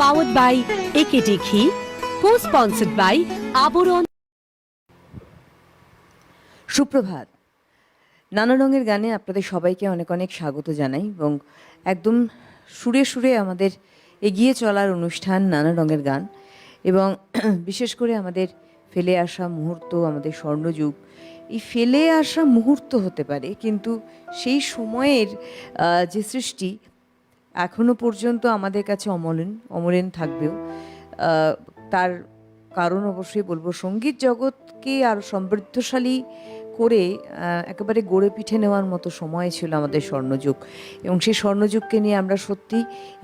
powered by AKT Ghee, co-sponsored by আবরণ। সুপ্রভাত। নানা রঙের গানে আপনাদের সবাইকে অনেক অনেক স্বাগত জানাই এবং একদম সুরে সুরে আমাদের এগিয়ে চলার অনুষ্ঠান নানা রঙের গান এবং বিশেষ করে আমাদের ফেলে আসা মুহূর্ত, আমাদের স্বর্ণযুগ। এই ফেলে আসা মুহূর্ত হতে পারে, কিন্তু সেই সময়ের যে সৃষ্টি এখনো পর্যন্ত আমাদের কাছে অমলিন থাকবেও। তার কারণ অবশ্যই বলবো, সঙ্গীত জগৎকে আরও সমৃদ্ধশালী করে একেবারে গড়ে পিঠে নেওয়ার মতো সময় ছিল আমাদের স্বর্ণযুগ, এবং সেই স্বর্ণযুগকে নিয়ে আমরা সত্যি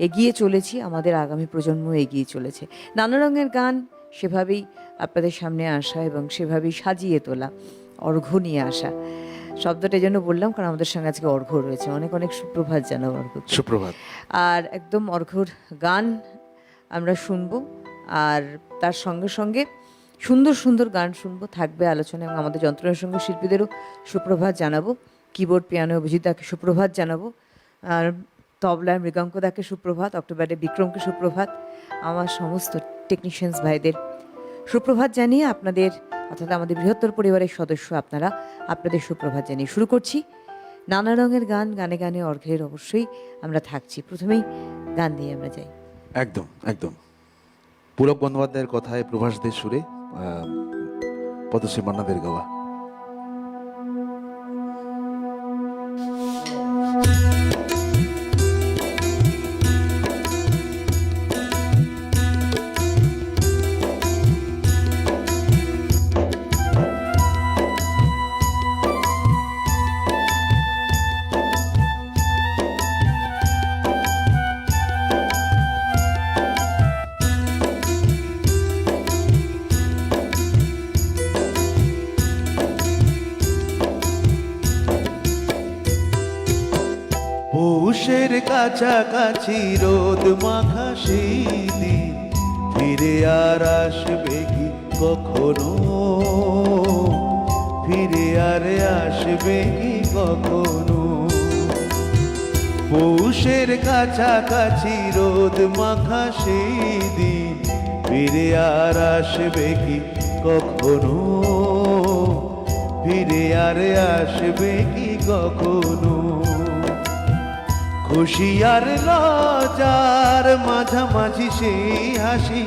এগিয়ে চলেছি, আমাদের আগামী প্রজন্ম এগিয়ে চলেছে। নানা রঙের গান সেভাবেই আপনাদের সামনে আসা এবং সেভাবেই সাজিয়ে তোলা, অর্ঘ্য নিয়ে আসা। শব্দটা যেন বললাম কারণ আমাদের সঙ্গে আজকে অর্ঘ্য রয়েছে। অনেক অনেক সুপ্রভাত জানাবো অর্ঘ্য। সুপ্রভাত। আর একদম অর্ঘ্যর গান আমরা শুনবো, আর তার সঙ্গে সঙ্গে সুন্দর সুন্দর গান শুনবো, থাকবে আলোচনা, এবং আমাদের যন্ত্রণার সঙ্গে শিল্পীদেরও সুপ্রভাত জানাবো। কিবোর্ড পিয়ানো অভিজিৎদাকে সুপ্রভাত জানাবো, আর তবলায় মৃগাঙ্কদাকে সুপ্রভাত, অক্টোবরে বিক্রমকে সুপ্রভাত, আমার সমস্ত টেকনিশিয়ানস ভাইদের সুপ্রভাত জানিয়ে আপনাদের, অর্থাৎ আমাদের বৃহত্তর পরিবারের সদস্য আপনাদের সুপ্রভাত জানিয়ে শুরু করছি নানা রঙের গান। গানে গানে অর্ঘ্যের অবশ্যই আমরা থাকছি। প্রথমেই গান দিয়ে আমরা যাই। একদম একদম পুলক বন্দ্যোপাধ্যায়ের কথায়, প্রভাসদের সুরে, পদ্মশ্রী মান্নাদের গাওয়া। পৌষের কাছাকাছি রোদ মাখা সেই দিন ফিরে আর আসবে কি কখনো, ফিরে আর আসবে কি কখনো। পৌষের কাছাকাছি রোদ মাখা সেই দিন ফিরে আর আসবে কি কখনো, ফিরে আর আসবে কি কখনো। খুশি আর লজ্জার মাঝামাঝি সেই হাসি,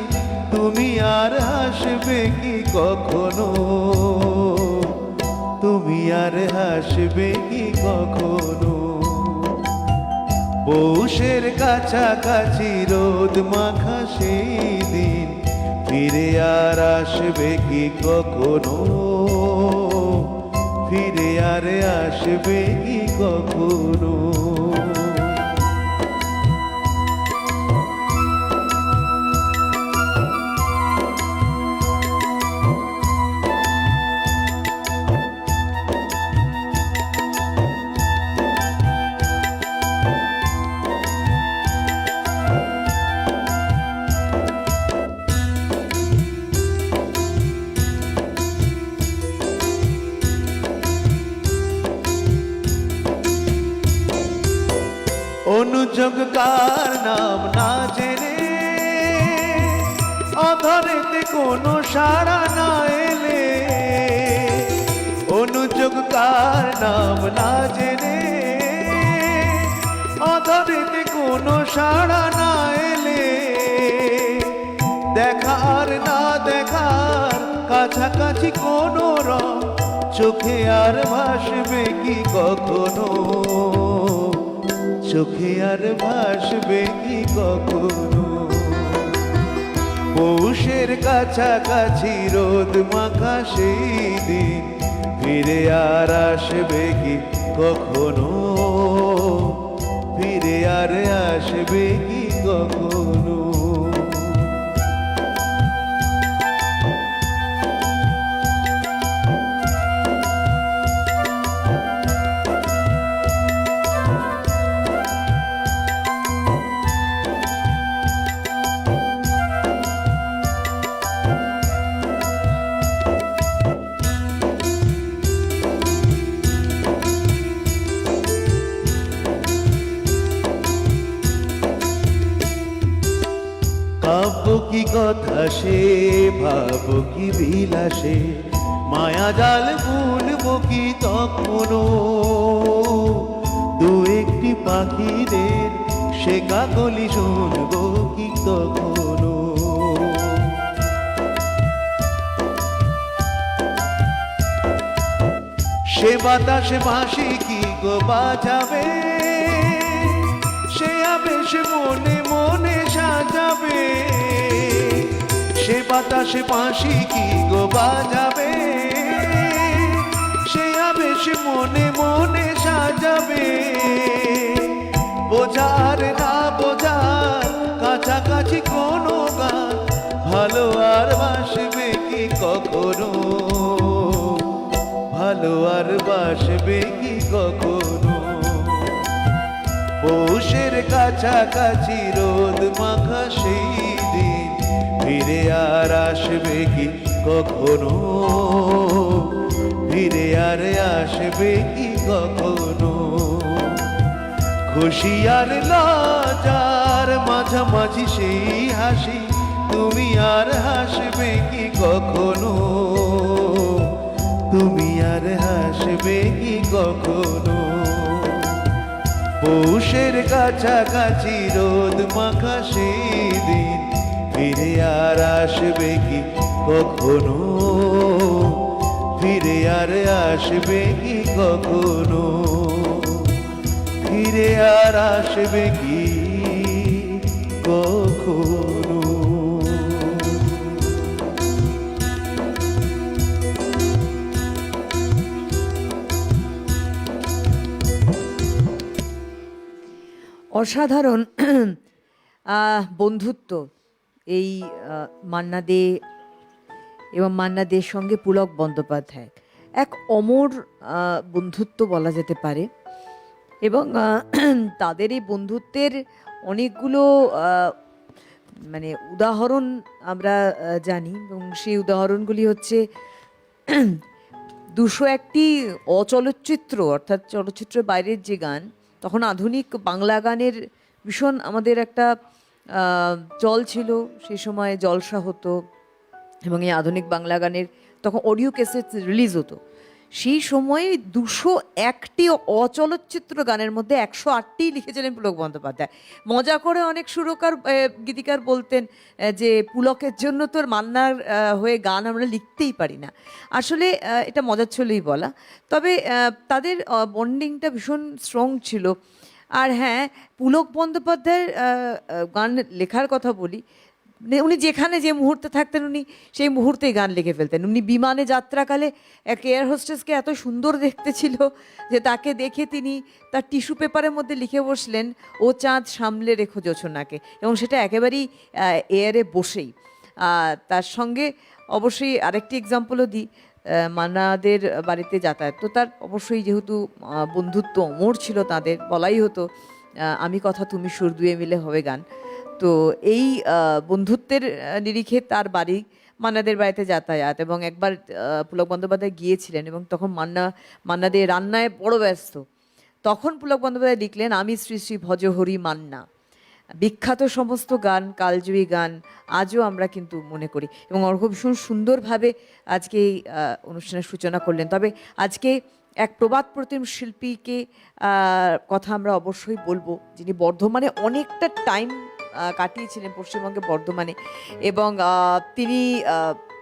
তুমি আর হাসবে কি কখনো, তুমি আর হাসবে কি কখনো। পৌষের কাছাকাছি রোদ মাখা সেই দিন ফিরে আর আসবে কি কখনো, ফিরে আর আসবে কি কখনো। অনুযোগ কার নাম না জেনে, অধরেতে কোনো সাড়া না এলে, অনুযোগ কার নাম না জেনে, অধরেতে কোনো সাড়া না এলে, দেখার না দেখার কাছাকাছি কোনো রং চোখে আর ভাসবে কি কখনো, চোখে আর ভাসবে কি কখনো। পৌষের কাছাকাছি রোদ মাখা সেই দিন ফিরে আর আসবে কি কখনো, ফিরে আর আসবে কি কখনো। কথা সে ভাবো কি বিলাসে, মায়া জাল ভুলবো কি তখনো, দু একটি পাখিদের সে কাকলি শুনবো কি তখনো। সে বাতাসে বাঁশি কি গো বাজাবে, সে আবেশ মনে মনে সাজাবে, সে বাতাসে বাঁশি কি গো বাজাবে, সে আবেশ মনে মনে সাজাবে। বোঝার না বোঝার কাছাকাছি কোনো গান, ভালো আর বাসবে কি কখনো, ভালো আর বাসবে কি কখনো। পৌষের কাছাকাছি রোদ মাখা সেই দিন ফিরে আর আসবে কি কখনো, ফিরে আর আসবে কি কখনো। খুশি আর লজ্জার মাঝামাঝি সেই হাসি, তুমি আর হাসবে কি কখনো, তুমি আর হাসবে কি কখনো। পৌষের কাছাকাছি রোদ মাখা সেই দিন ফিরে আর আসবে কি কখনো, ফিরে আর আসবে কি কখনো, ফিরে আর আসবে কি কখনো। অসাধারণ বন্ধুত্ব এই মান্না দে এবং মান্না দের সঙ্গে পুলক বন্দ্যোপাধ্যায়, এক অমর বন্ধুত্ব বলা যেতে পারে। এবং তাদের এই বন্ধুত্বের অনেকগুলো মানে উদাহরণ আমরা জানি, এবং সেই উদাহরণগুলি হচ্ছে 201টি অচলচ্চিত্র, অর্থাৎ চলচ্চিত্রের বাইরের যে গান, তখন আধুনিক বাংলা গানের ভীষণ আমাদের একটা চল ছিল, সেই সময় জলসা হতো এবং এই আধুনিক বাংলা গানের তখন অডিও ক্যাসেট রিলিজ হতো। সেই সময়ে 201টি অচলচ্চিত্র গানের মধ্যে 108টি লিখেছিলেন পুলক বন্দ্যোপাধ্যায়। মজা করে অনেক সুরকার গীতিকার বলতেন যে পুলকের জন্য তোর মান্নার হয়ে গান আমরা লিখতেই পারি না। আসলে এটা মজার ছলেই বলা, তবে তাদের বন্ডিংটা ভীষণ স্ট্রং ছিল। আর হ্যাঁ, পুলক বন্দ্যোপাধ্যায়ের গান লেখার কথা বলি, উনি যেখানে যে মুহূর্তে থাকতেন উনি সেই মুহূর্তেই গান লিখে ফেলতেন। উনি বিমানে যাত্রাকালে এক এয়ার হোস্টেসকে এত সুন্দর দেখতে ছিল যে তাকে দেখে তিনি তার টিস্যু পেপারের মধ্যে লিখে বসলেন, ও চাঁদ সামলে রেখো জোছনাকে, এবং সেটা একেবারেই এয়ারে বসেই। তার সঙ্গে অবশ্যই আরেকটি এক্সাম্পলও দিই, মান্নাদের বাড়িতে যাতায়াত, তো তার অবশ্যই যেহেতু বন্ধুত্ব অমর ছিল তাদের, বলাই হতো আমি কথা তুমি সুর দুয়ে মিলে হবে গান। তো এই বন্ধুত্বের নিরিখে তার বাড়ি, মান্নাদের বাড়িতে যাতায়াত, এবং একবার পুলক বন্দ্যোপাধ্যায় গিয়েছিলেন এবং তখন মান্নাদের রান্নায় বড় ব্যস্ত। তখন পুলক বন্দ্যোপাধ্যায় লিখলেন আমি শ্রী শ্রী ভজহরি মান্না, বিখ্যাত সমস্ত গান, কালজয়ী গান আজও আমরা কিন্তু মনে করি। এবং অর্ঘ ভীষণ সুন্দরভাবে আজকে এই অনুষ্ঠানের সূচনা করলেন। তবে আজকে এক প্রবাদ প্রতিম শিল্পীকে কথা আমরা অবশ্যই বলবো, যিনি বর্ধমানে অনেকটা টাইম কাটিয়েছিলেন, পশ্চিমবঙ্গে বর্ধমানে, এবং তিনি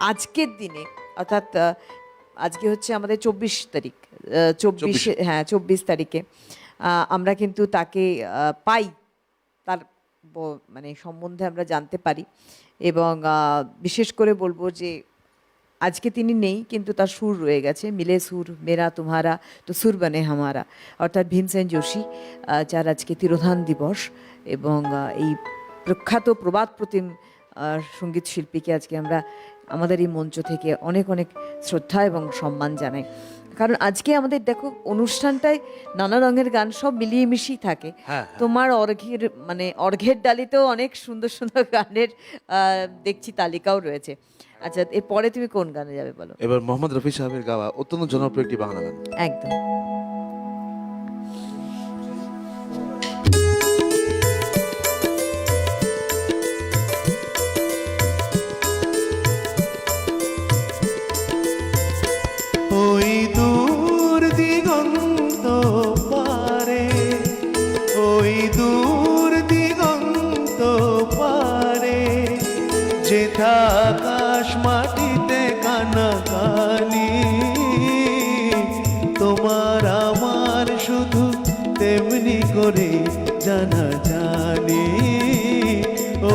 আজকের দিনে, অর্থাৎ আজকে হচ্ছে আমাদের 24 তারিখ, 24 তারিখে আমরা কিন্তু তাকে পাই, তার মানে সম্বন্ধে আমরা জানতে পারি। এবং বিশেষ করে বলবো যে আজকে তিনি নেই, কিন্তু তার সুর রয়ে গেছে, মিলে সুর মেরা তুমহারা তো সুর বনে হামারা, অর্থাৎ ভীমসেন যোশী, যার আজকে তিরোধান দিবস। এবং এই প্রখ্যাত প্রবাদ প্রতিম সঙ্গীত শিল্পীকে আজকে আমরা আমাদের এই মঞ্চ থেকে অনেক অনেক শ্রদ্ধা এবং সম্মান জানাই। কারণ আজকে আমাদের দেখো অনুষ্ঠানটায় নানা রঙের গান সব মিলিয়ে মিশিয়ে থাকে। তোমার অর্ঘের ডালিতেও অনেক সুন্দর সুন্দর গানের দেখছি তালিকাও রয়েছে। আচ্ছা, এরপরে তুমি কোন গানে যাবে বলো? এবার মোহাম্মদ রফি সাহেবের গাওয়া অত্যন্ত জনপ্রিয় একটি বাংলা গান। একদম। আকাশ মাটিতে কানাকানি, তোমার আমার শুধু তেমনি করে জানা জানি,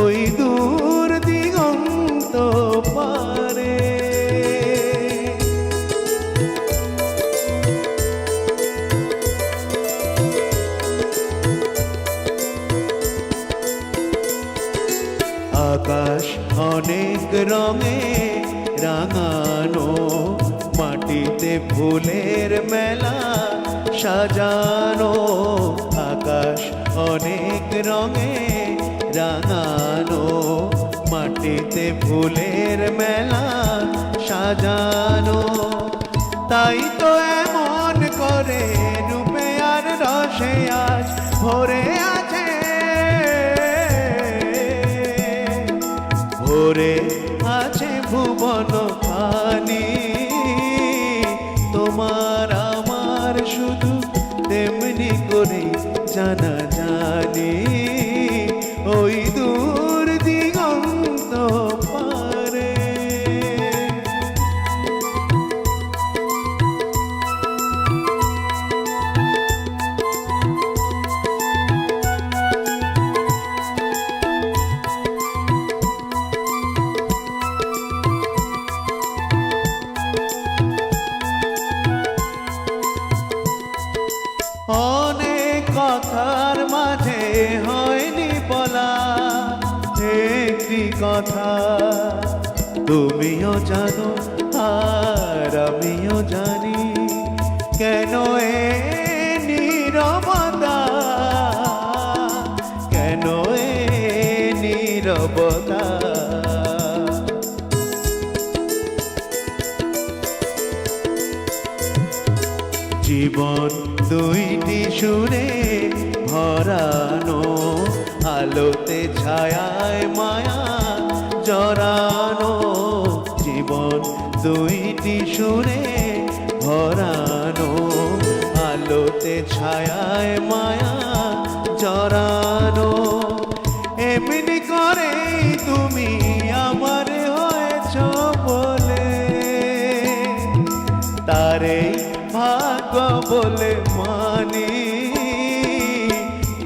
ওই দূর দিগন্ত পারে। আকাশ অনেক রঙে রাঙানো, মাটিতে ফুলের মেলা সাজানো। আকাশ অনেক রঙে রাঙানো, মাটিতে ফুলের মেলা সাজানো। তাই তো এমন করে রূপে আর রসে আজ ভরে আছে, ভরে আছে ভুবন খানি। তোমার আমার শুধু তেমনি করে জানা জানি, ওই দূর দিগন্ত পারে। অনেক কথার মাঝে হয়নি বলা একটি কথা, তুমিও জানো আর আমিও জানি, কেন এ নীরবতা, কেন এ নীরবতা। জীবন দুইটি সুরে ভরানো, আলোতে ছায়ায় মায়া জড়ানো। জীবন দুইটি সুরে ভরানো, আলোতে ছায়ায় মায়া জড়ানো। এমনি করে তুমি আমার হয়েছ বলে, তারে ভাগ্য বলে মানি।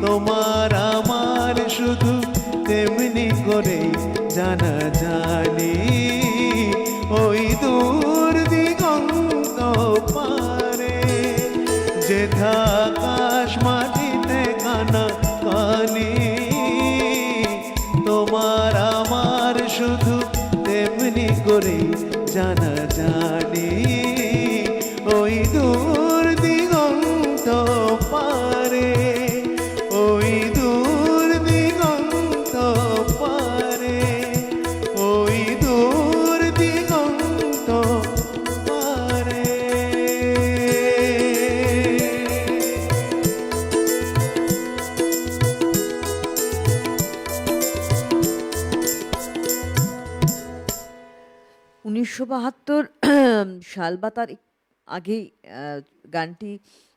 তোমার আমার শুধু তেমনি করে জানা জানি, ওই দূর দিগন্ত পারে। যেথা আকাশ মাটিতে কানা কানি, তোমার আমার শুধু তেমনি করে জানা জানি, ওই দূর দিগন্ত পারে, ওই দূর দিগন্ত পারে, ওই দূর দিগন্ত পারে। 1972 সাল বা তার আগেই গানটি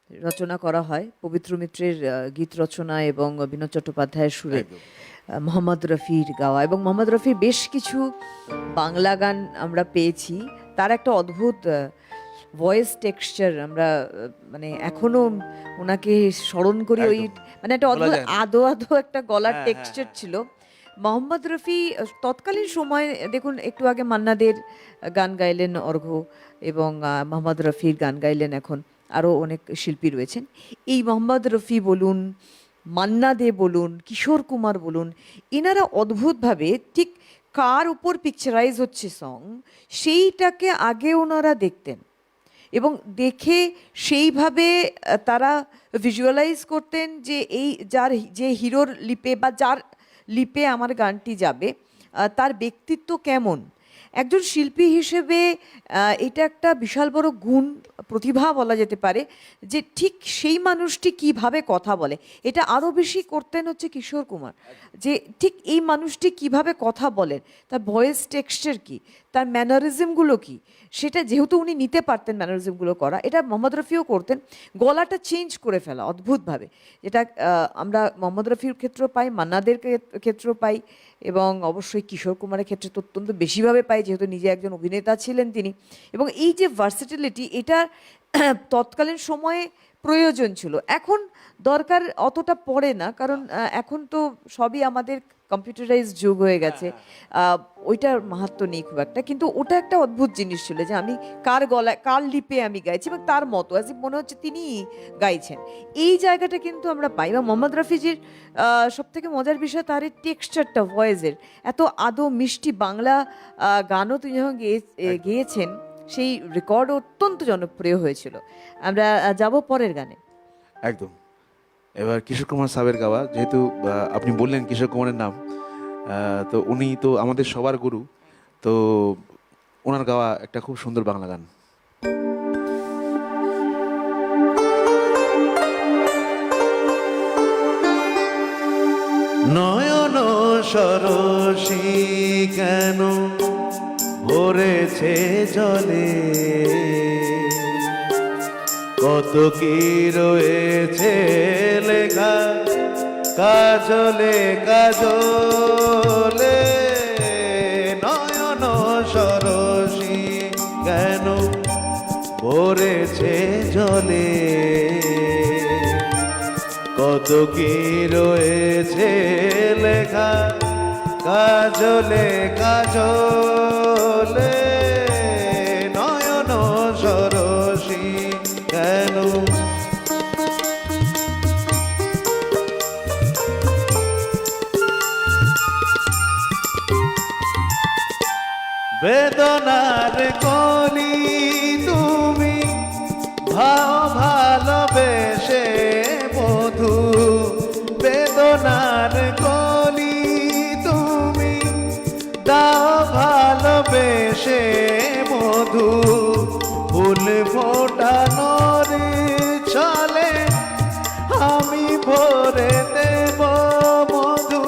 রচনা করা হয় পবিত্র মিত্রের গীত রচনা এবং বিনোদ চট্টোপাধ্যায়ের সুরে মোহাম্মদ রফির গাওয়া। এবং মোহাম্মদ রফির বেশ কিছু বাংলা গান আমরা পেয়েছি, তার একটা অদ্ভুত ভয়েস টেক্সচার আমরা মানে এখনো ওনাকে স্মরণ করি। ওই মানে একটা অদ্ভুত আদো আদো একটা গলার টেক্সচার ছিল মোহাম্মদ রফি। তৎকালীন সময় দেখুন, একটু আগে মান্না দের গান গাইলেন অর্ঘ্য, এবং মোহাম্মদ রফির গান গাইলেন এখন আরও অনেক শিল্পী রয়েছেন। এই মোহাম্মদ রফি বলুন, মান্না দে বলুন, কিশোর কুমার বলুন, এনারা অদ্ভুতভাবে ঠিক কার উপর পিকচারাইজ হচ্ছে সং, সেইটাকে আগে ওনারা দেখতেন এবং দেখে সেইভাবে তারা ভিজুয়ালাইজ করতেন যে এই যে হিরোর লিপে বা যার লিপে আমার গানটি যাবে তার ব্যক্তিত্ব কেমন। একজন শিল্পী হিসেবে এটা একটা বিশাল বড় গুণ, প্রতিভা বলা যেতে পারে, যে ঠিক সেই মানুষটি কিভাবে কথা বলে। এটা আরও বেশি করতেন হচ্ছে কিশোর কুমার, যে ঠিক এই মানুষটি কিভাবে কথা বলেন, তার ভয়েস টেক্সচার কি, তার ম্যানারিজমগুলো কি, সেটা যেহেতু উনি নিতে পারতেন ম্যানারিজমগুলো করা, এটা মোহাম্মদ রফিও করতেন। গলাটা চেঞ্জ করে ফেলা অদ্ভুতভাবে, যেটা আমরা মোহাম্মদ রফির ক্ষেত্রেও পাই, মান্নাদের ক্ষেত্রেও পাই, এবং অবশ্যই কিশোর কুমারের ক্ষেত্রে তো অত্যন্ত বেশিভাবে পাই, যেহেতু নিজে একজন অভিনেতা ছিলেন তিনি। এবং এই যে ভার্সিটিলিটি, এটা তৎকালীন সময়ে প্রয়োজন ছিল, এখন দরকার অতটা পড়ে না, কারণ এখন তো সবই আমাদের কম্পিউটারাইজ যুগ হয়ে গেছে। ওইটার মাহাত্ম্য নেই খুব একটা, কিন্তু ওটা একটা অদ্ভুত জিনিস ছিল যে আমি কার গলায় কার লিপে আমি গাইছি এবং তার মতো আজ মনে হচ্ছে তিনিই গাইছেন। এই জায়গাটা কিন্তু আমরা পাই। বা মোহাম্মদ রফিজির সব থেকে মজার বিষয় তার এই টেক্সচারটা, ভয়েসের এত আদো মিষ্টি বাংলা গানও তিনি যখন গেয়েছেন, সেই রেকর্ড অত্যন্ত জনপ্রিয় হয়েছিল। আমরা যাব পরের গানে। একদম। এবার কিশোর কুমার সাহেবের গাওয়া, যেহেতু আপনি বললেন কিশোর কুমারের নাম, তো উনি তো আমাদের সবার গুরু, তো ওনার গাওয়া একটা খুব সুন্দর বাংলা গান। নয়ন সরসী কেন ভরেছে জলে, কত কি রয়েছে লেখা কাজলে কাজলে। নয়ন সরসী কেন ভরেছে জলে, কত কি রয়েছে লেখা কাজলে কাজলে। নয়ন সরসী কেন বেদনার কলি তুমি ভাও ভালোবেসে মধু, বেদনার কলি তুমি দাও ভালোবেসে মধু। ফুল ফোটানোর ছলে আমি ভরে দেব মধু,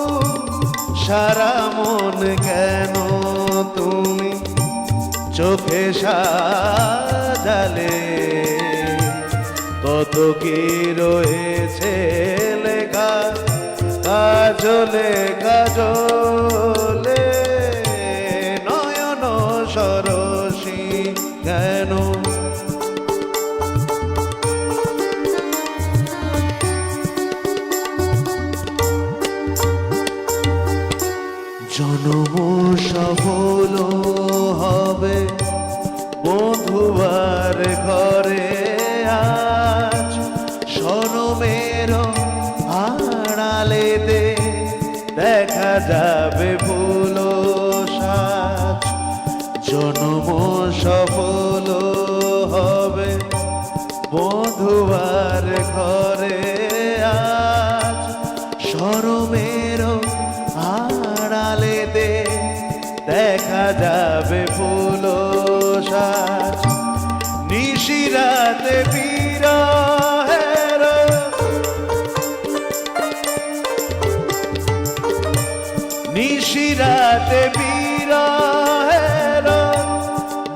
সারা মন কেন তুমি চোখে সাজালে, কত কি রয়েছে লেখা কাজলে কাজলে। নয়ন সরসী কেন জনম সফল হবে বধুয়ার ঘরে আজ, সনমের আড়ালেতে দেখা যাবে ফুল সাজ। জনম সফল হবে বধুয়ার ঘরে আজ, সরমের আড়ালেতে দেখা যাবে ফুল সাজ। নিশিরাতে বিরহের নিশিরাতে বিরহের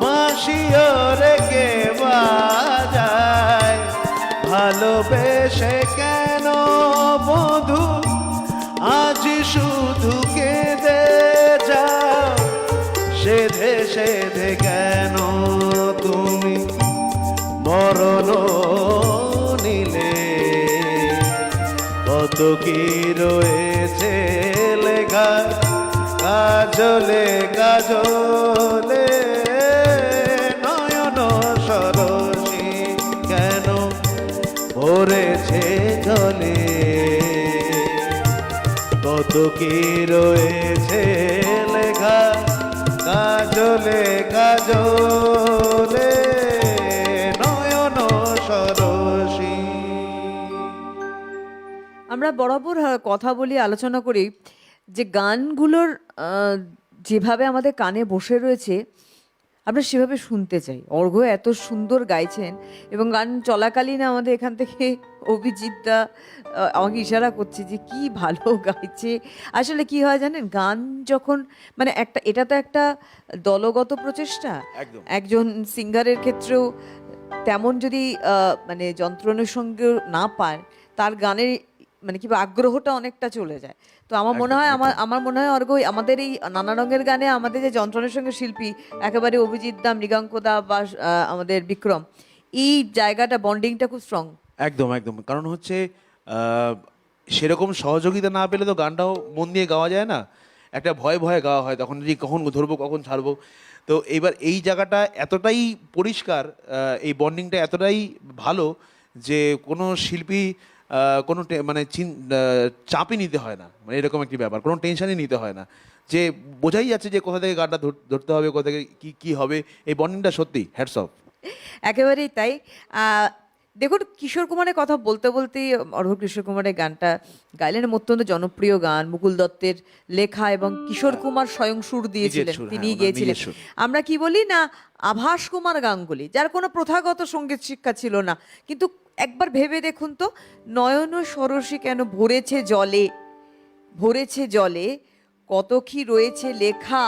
বাঁশিয়রে কে বাজায়, ভালোবেসে কেন বধু আজ শুধু কেঁদে যাও, সেধে সেধে কেন তুমি মরণ নিলে, কত কি রয়েছে লেখা কাজলে কাজলে। নয়ন সরসী কেন ভরেছে জলে, কত কি রয়েছে লেখা কাজলে কাজলে। নয়ন সরসী। আমরা বরাবর কথা বলি, আলোচনা করি যে গানগুলোর যেভাবে আমাদের কানে বসে রয়েছে আমরা সেভাবে শুনতে চাই। অর্ঘ্য এত সুন্দর গাইছেন এবং গান চলাকালীন আমাদের এখান থেকে অভিজিৎদা আমাকে ইশারা করছে যে কি ভালো গাইছে। আসলে কি হয় জানেন, গান যখন মানে একটা, এটা তো একটা দলগত প্রচেষ্টা। একদম। একজন সিঙ্গারের ক্ষেত্রেও তেমন যদি মানে যন্ত্রণের সঙ্গে না পায়, তার গানের মানে কি আগ্রহটা অনেকটা চলে যায়। তো আমার মনে হয় আমার মনে হয় অর্ঘ্য আমাদের এই নানা রঙের গানে আমাদের যে যন্ত্রণার সঙ্গে শিল্পী একেবারে অভিজিৎ দা, মৃগাঙ্ক দা বা আমাদের বিক্রম, এই জায়গাটা বন্ডিংটা খুব স্ট্রং। একদম একদম, কারণ হচ্ছে সেরকম সহযোগিতা না পেলে তো গানটাও মন দিয়ে গাওয়া যায় না, একটা ভয়ে ভয়ে গাওয়া হয়, তখন যে কখন ধরবো কখন ছাড়বো। তো এইবার এই জায়গাটা এতটাই পরিষ্কার, এই বন্ডিংটা এতটাই ভালো যে কোনো শিল্পী কোনো মানে চাপই নিতে হয় না, মানে এরকম একটি ব্যাপার, কোনো টেনশনই নিতে হয় না, যে বোঝাই যাচ্ছে যে কোথা থেকে গানটা ধরতে হবে, কোথা থেকে কী হবে। এই বন্ডিংটা সত্যি হ্যাটস অফ। একেবারেই তাই। দেখুন, কিশোর কুমারের কথা বলতে বলতেই অর্ঘ্য কিশোর কুমারের গানটা গাইলেন, অত্যন্ত জনপ্রিয় গান, মুকুল দত্তের লেখা এবং কিশোর কুমার স্বয়ং সুর দিয়েছিলেন, নিজের সুর, তিনি হ্যাঁ, ওনার গিয়েছিলেন। নিজের সুর। আমরা কি বলি না, আভাস কুমার গাঙ্গুলি, যার কোনো প্রথাগত সঙ্গীত শিক্ষা ছিল না, কিন্তু একবার ভেবে দেখুন তো, নয়ন সরসী কেন ভরেছে জলে, ভরেছে জলে, কত কি রয়েছে লেখা,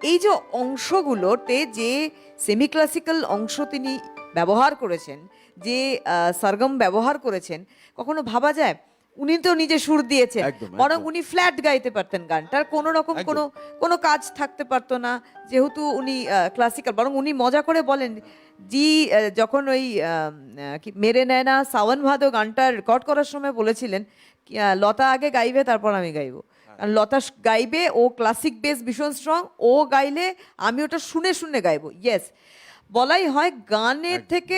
এই যে অংশগুলোতে যে সেমি ক্লাসিক্যাল অংশ তিনি ব্যবহার করেছেন, যে সরগম ব্যবহার করেছেন, কখনো ভাবা যায় উনি তো নিজে সুর দিয়েছেন, একদম, বরং একদম। উনি ফ্ল্যাট গাইতে পারতেন গানটার, কোনো রকম একদম। কোনো কাজ থাকতে পারতো না, যেহেতু উনি ক্লাসিক্যাল। বরং উনি মজা করে বলেন, যখন ওই কি মেরে নেয় না সাवन ভাদো গানটা রেকর্ড করার সময় বলেছিলেন লতা আগে গাইবে তারপর আমি গাইবো, কারণ লতা গাইবে, ও ক্লাসিক বেস ভীষণ স্ট্রং, ও গাইলে আমি ওটা শুনে শুনে গাইবো। ইয়েস, বলাই হয় গানের থেকে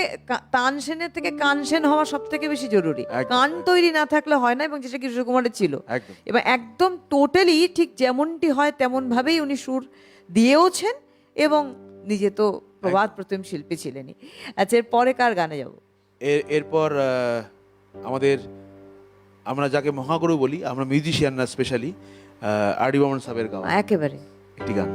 তানসেনের থেকে কানসেন হওয়া সব থেকে বেশি জরুরি। একদম, গান তৈরি না থাকলে হয় না, এবং যেটা কিশোর কুমারের ছিল। একদম। এবং একদম টোটালি ঠিক যেমনটি হয় তেমন ভাবেই উনি সুর দিয়েওছেন, এবং নিজে তো প্রবাদ প্রতিম শিল্পী ছিলেনই। আচ্ছা, এরপরে কার গানে যাব? এরপর আমরা যাকে মহাগুরু বলি, আমরা মিউজিশিয়ানরা স্পেশালি, আর.ডি বর্মন সাহেবের গাওয়া একেবারে একটি গান।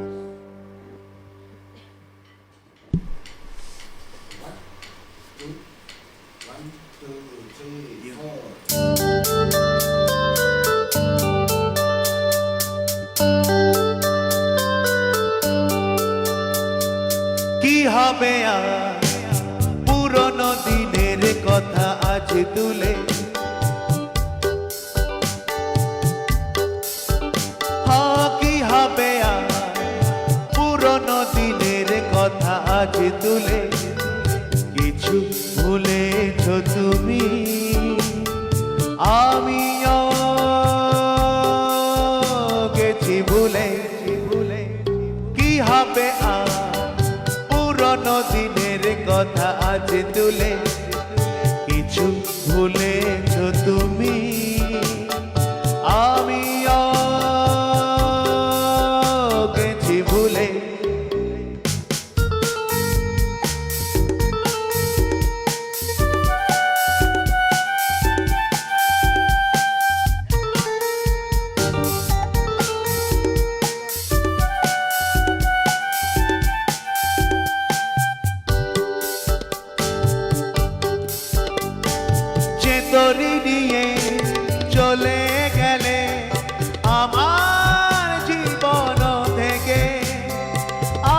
কি হবে আর পুরনো দিনের কথা আজ তুলে, কি হবে আর পুরনো দিনের কথা আজ তুলে, কিছু ভুলেছ তুমি আমিও গেছি ভুলে, কি হবে আর পুরনো দিনের কথা আজ তুলে, কিছু ভুলেছ তুমি আমিও গেছি ভুলে। যে তরি নিয়ে চলে গেলে আমার জীবন থেকে,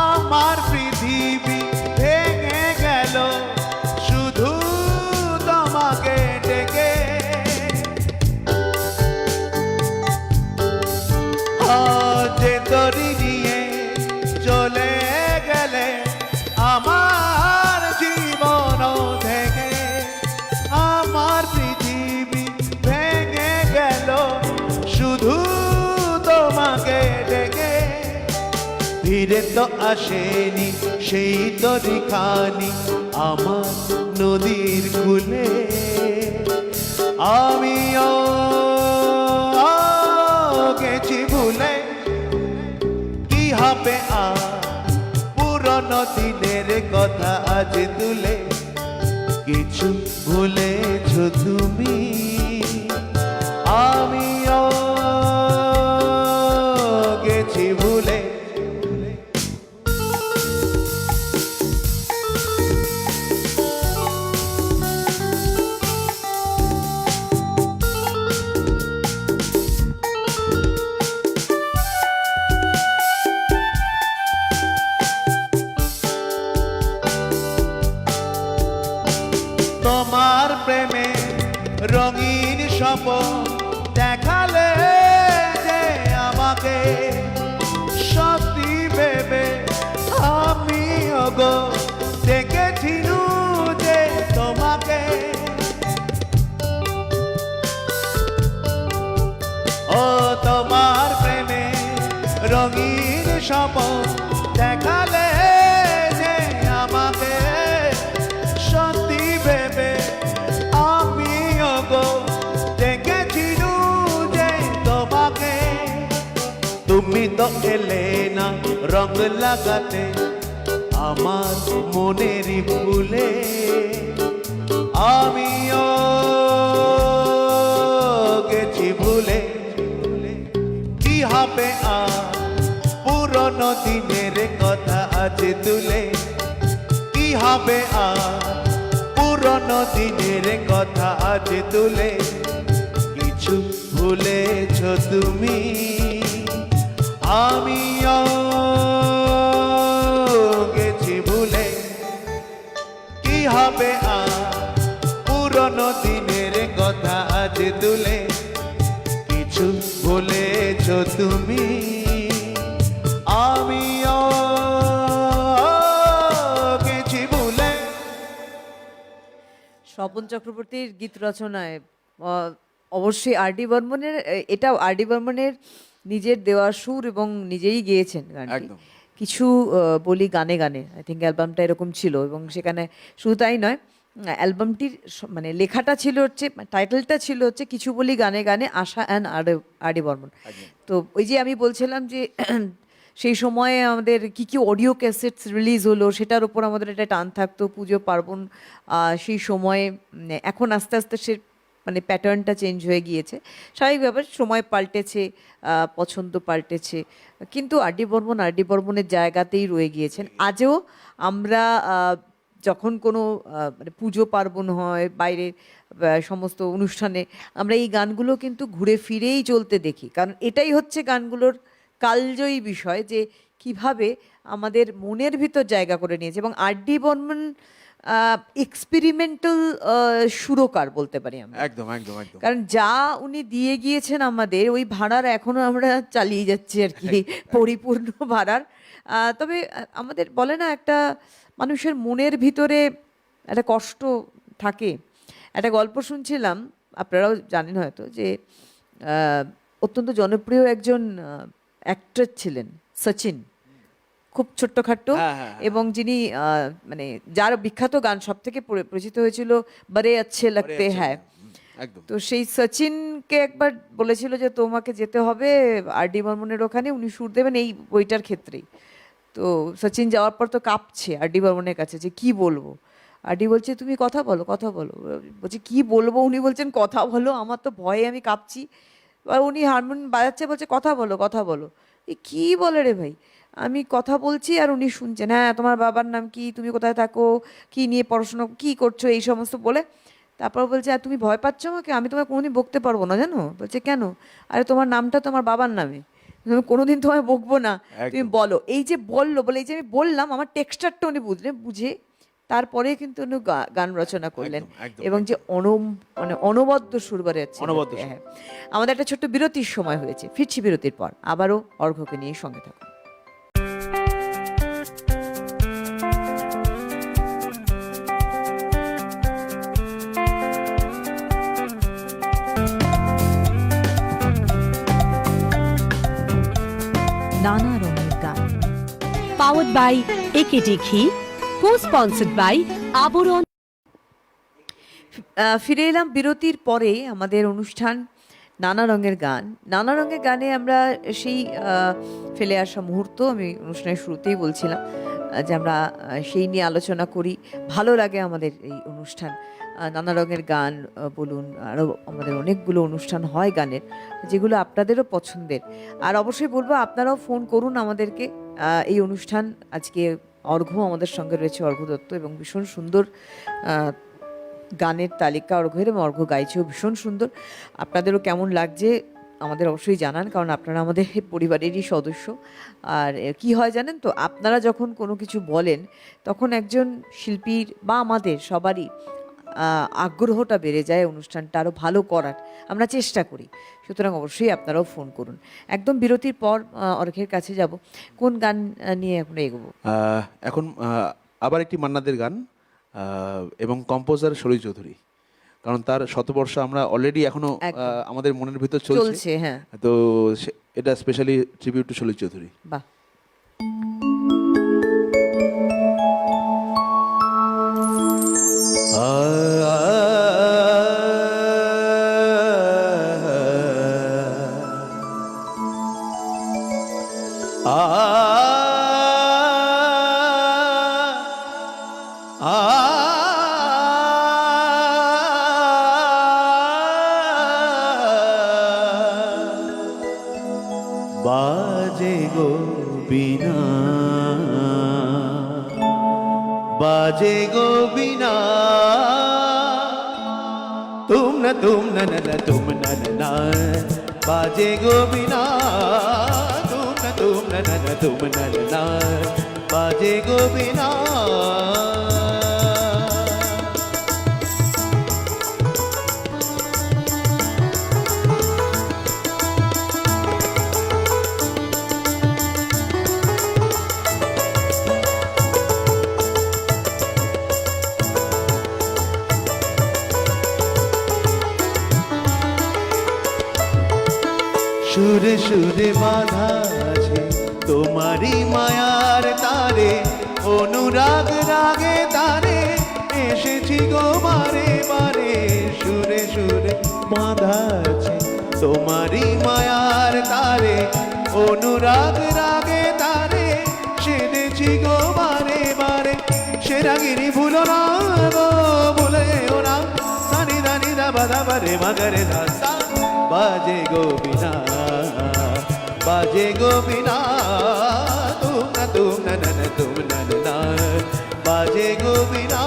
আমার পৃথিবী ভেঙে গেল শুধু তোমাকে ডেকে, যে তরি নিয়ে চলে গেলে আমার জীবন থেকে, আমার পৃথিবী ভেঙে গেল শুধু তোমাকে ডেকে, ফিরে তো আসেনি সেই তরিখানি আমার নদীর কূলে, আমিও গেছি ভুলে, কি হবে আর পুরনো দিনের কথা আজ তুলে, কিছু ভুলেছ তুমি আমিও গেছি ভুলে। তোমার প্রেমে রঙিন স্বপ্ন গো দেখেছি যে তোমাকে, ও তোমার প্রেমে রঙিন স্বপন দেখালে যে আমাকে, সত্যি ভেবে আমিও গো দেখেছি যে তোমাকে। তুমি তো এলে না রং লাগাতে আমার মনেরই ফুলে, আমিও গেছি ভুলে। কি হবে আর পুরনো দিনের কথা আজ তুলে, কি হবে আর পুরনো দিনের কথা আজ তুলে। কিছু ভুলেছ তুমি, আমিও গেছি ভুলে। কি হবে আর পুরনো দিনের কথা আজ তুলে, কিছু ভুলেছ তুমি, আমিও গেছি ভুলে। স্বপন চক্রবর্তীর গীত রচনায় অবশ্যই আর.ডি. বর্মনের, এটা আর.ডি. বর্মনের নিজের দেওয়া সুর এবং নিজেই গেয়েছেন গানটি। একদম। কিছু বলি গানে গানে, আই থিঙ্ক অ্যালবামটা এরকম ছিল, এবং সেখানে শুধু তাই নয়, অ্যালবামটির মানে লেখাটা ছিল হচ্ছে, টাইটেলটা ছিল হচ্ছে কিছু বলি গানে গানে, আশা অ্যান্ড আর.ডি. বর্মন। তো ওই যে আমি বলছিলাম যে সেই সময়ে আমাদের কি কি অডিও ক্যাসেটস রিলিজ হলো, সেটার উপর আমাদের একটা টান থাকতো, পুজো পার্বণ সেই সময়ে। এখন আস্তে আস্তে সে মানে প্যাটার্নটা চেঞ্জ হয়ে গিয়েছে, স্বাভাবিক ব্যাপার, সময় পাল্টেছে, পছন্দ পাল্টেছে, কিন্তু আর.ডি. বর্মনের জায়গাতেই রয়ে গিয়েছেন। আজও আমরা যখন কোনো মানে পুজো পার্বণ হয়, বাইরে সমস্ত অনুষ্ঠানে আমরা এই গানগুলো কিন্তু ঘুরে ফিরেই চলতে দেখি, কারণ এটাই হচ্ছে গানগুলোর কালজয়ী বিষয়, যে কিভাবে আমাদের মনের ভিতর জায়গা করে নিয়েছে। এবং আর.ডি. বর্মন এক্সপেরিমেন্টাল সুরকার বলতে পারি আমরা। একদম একদম একদম। কারণ যা উনি দিয়ে গিয়েছেন আমাদের, ওই ভাড়ার এখনো আমরা চালিয়ে যাচ্ছি আর কি, পরিপূর্ণ ভাড়ার। তবে আমাদের বলে না, একটা মানুষের মনের ভিতরে একটা কষ্ট থাকে। একটা গল্প শুনছিলাম, আপনারাও জানেন হয়তো, যে অত্যন্ত জনপ্রিয় একজন অ্যাক্টর ছিলেন সচিন, খুব ছোট্টখাট্টো, এবং যিনি মানে যার বিখ্যাত গান সব থেকে পরিচিত হয়েছিল বড়ে আচ্ছে লাগতে হ্যায়। তো সেই সচিনকে একবার বলেছিল যে তোমাকে যেতে হবে আর.ডি. বর্মনের ওখানে, উনি সুর দেবেন এই বইটার ক্ষেত্রেই। তো সচিন যাওয়ার পর তো কাঁপছে আর.ডি. বর্মনের কাছে, যে কি বলবো। আর.ডি. বলছে তুমি কথা বলো, কথা বলো। বলছে কি বলবো, উনি বলছেন কথা বলো, আমার তো ভয়ে আমি কাঁপছি। বা উনি হারমোনিয়াম বাজাচ্ছে, বলছে কথা বলো, কথা বলো। এই কি বলে রে ভাই, আমি কথা বলছি আর উনি শুনছেন, হ্যাঁ তোমার বাবার নাম কি, তুমি কোথায় থাকো, কি নিয়ে পড়াশোনা, কি করছো, এই সমস্ত বলে। তারপর বলছে আর তুমি ভয় পাচ্ছ আমাকে, আমি তোমায় কোনোদিন বকতে পারবো না জানো। বলছে কেন? আরে তোমার নামটা তো আমার বাবার নামে, আমি কোনোদিন তোমায় বকবো না, তুমি বলো। এই যে বললো, বলে এই যে আমি বললাম, আমার টেক্সচারটা উনি বুঝে তারপরে কিন্তু উনি গান রচনা করলেন, এবং যে মানে অনবদ্য সুর বাড়াচ্ছে। হ্যাঁ, আমাদের একটা ছোট্ট বিরতির সময় হয়েছে, ফিরছি বিরতির পর, আবারও অর্ঘ্যকে নিয়ে সঙ্গে থাকুন। নানা রঙের গান, পাওয়ার্ড বাই একেডি ঘি, কো-স্পন্সর্ড বাই আবরণ। ফিরে এলাম বিরতির পরে। আমাদের অনুষ্ঠান নানা রঙের গান। নানা রঙের গানে আমরা সেই ফেলে আসা মুহূর্ত, আমি অনুষ্ঠানের শুরুতেই বলছিলাম যে আমরা সেই নিয়ে আলোচনা করি। ভালো লাগে আমাদের এই অনুষ্ঠান। নানা রঙের গান বলুন, আরও আমাদের অনেকগুলো অনুষ্ঠান হয় গানের, যেগুলো আপনাদেরও পছন্দের। আর অবশ্যই বলবো আপনারাও ফোন করুন আমাদেরকে। এই অনুষ্ঠান আজকে অর্ঘ্য আমাদের সঙ্গে রয়েছে, অর্ঘ্য দত্ত, এবং ভীষণ সুন্দর গানের তালিকা অর্ঘ্যের, এবং অর্ঘ্য গাইছেও ভীষণ সুন্দর। আপনাদেরও কেমন লাগছে আমাদের অবশ্যই জানান, কারণ আপনারা আমাদের পরিবারেরই সদস্য। আর কি হয় জানেন তো, আপনারা যখন কোনো কিছু বলেন, তখন একজন শিল্পীর বা আমাদের সবারই আগ্রহটা বেড়ে যায় অনুষ্ঠানটা আরও ভালো করার, আমরা চেষ্টা করি। সুতরাং অবশ্যই আপনারাও ফোন করুন। একদম বিরতির পর অর্ঘ্যের কাছে যাব। কোন গান নিয়ে এখন এগোবো? এখন আবার একটি মান্নাদের গান, এবং কম্পোজার সলিল চৌধুরী, কারণ তার শতবর্ষ আমরা অলরেডি এখনো একদম। আমাদের মনের ভিতর চলছে, চলছে। হ্যাঁ। তো এটা specially tribute to Salil Chowdhury. বাহ। বাজে গো বিনা, বাজে গো বিনা, তুম না তুম না না না তুম না না না, বাজে গো বিনা, তুম না তুম না না না তুম না না না, বাজে গো বিনা। সুরে সুরে বাধা আছে তোমারই মায়ার তারে, অনুরাগ রাগে তারে এসেছি গো বারে বারে। সুরে সুরে বাধা আছে তোমারই মায়ার তারে, অনুরাগ রাগে তারে সেদেছি গো বারে বারে। সে রাগিনী ভুলো না গো, ভুলেও না, সানি দানি দা বাধা বারে মাগারে দাসা, বাজে গো বিনা, বাজে গো বিনা, তুম না তুম না না না তুম না না না, বাজে গো বিনা।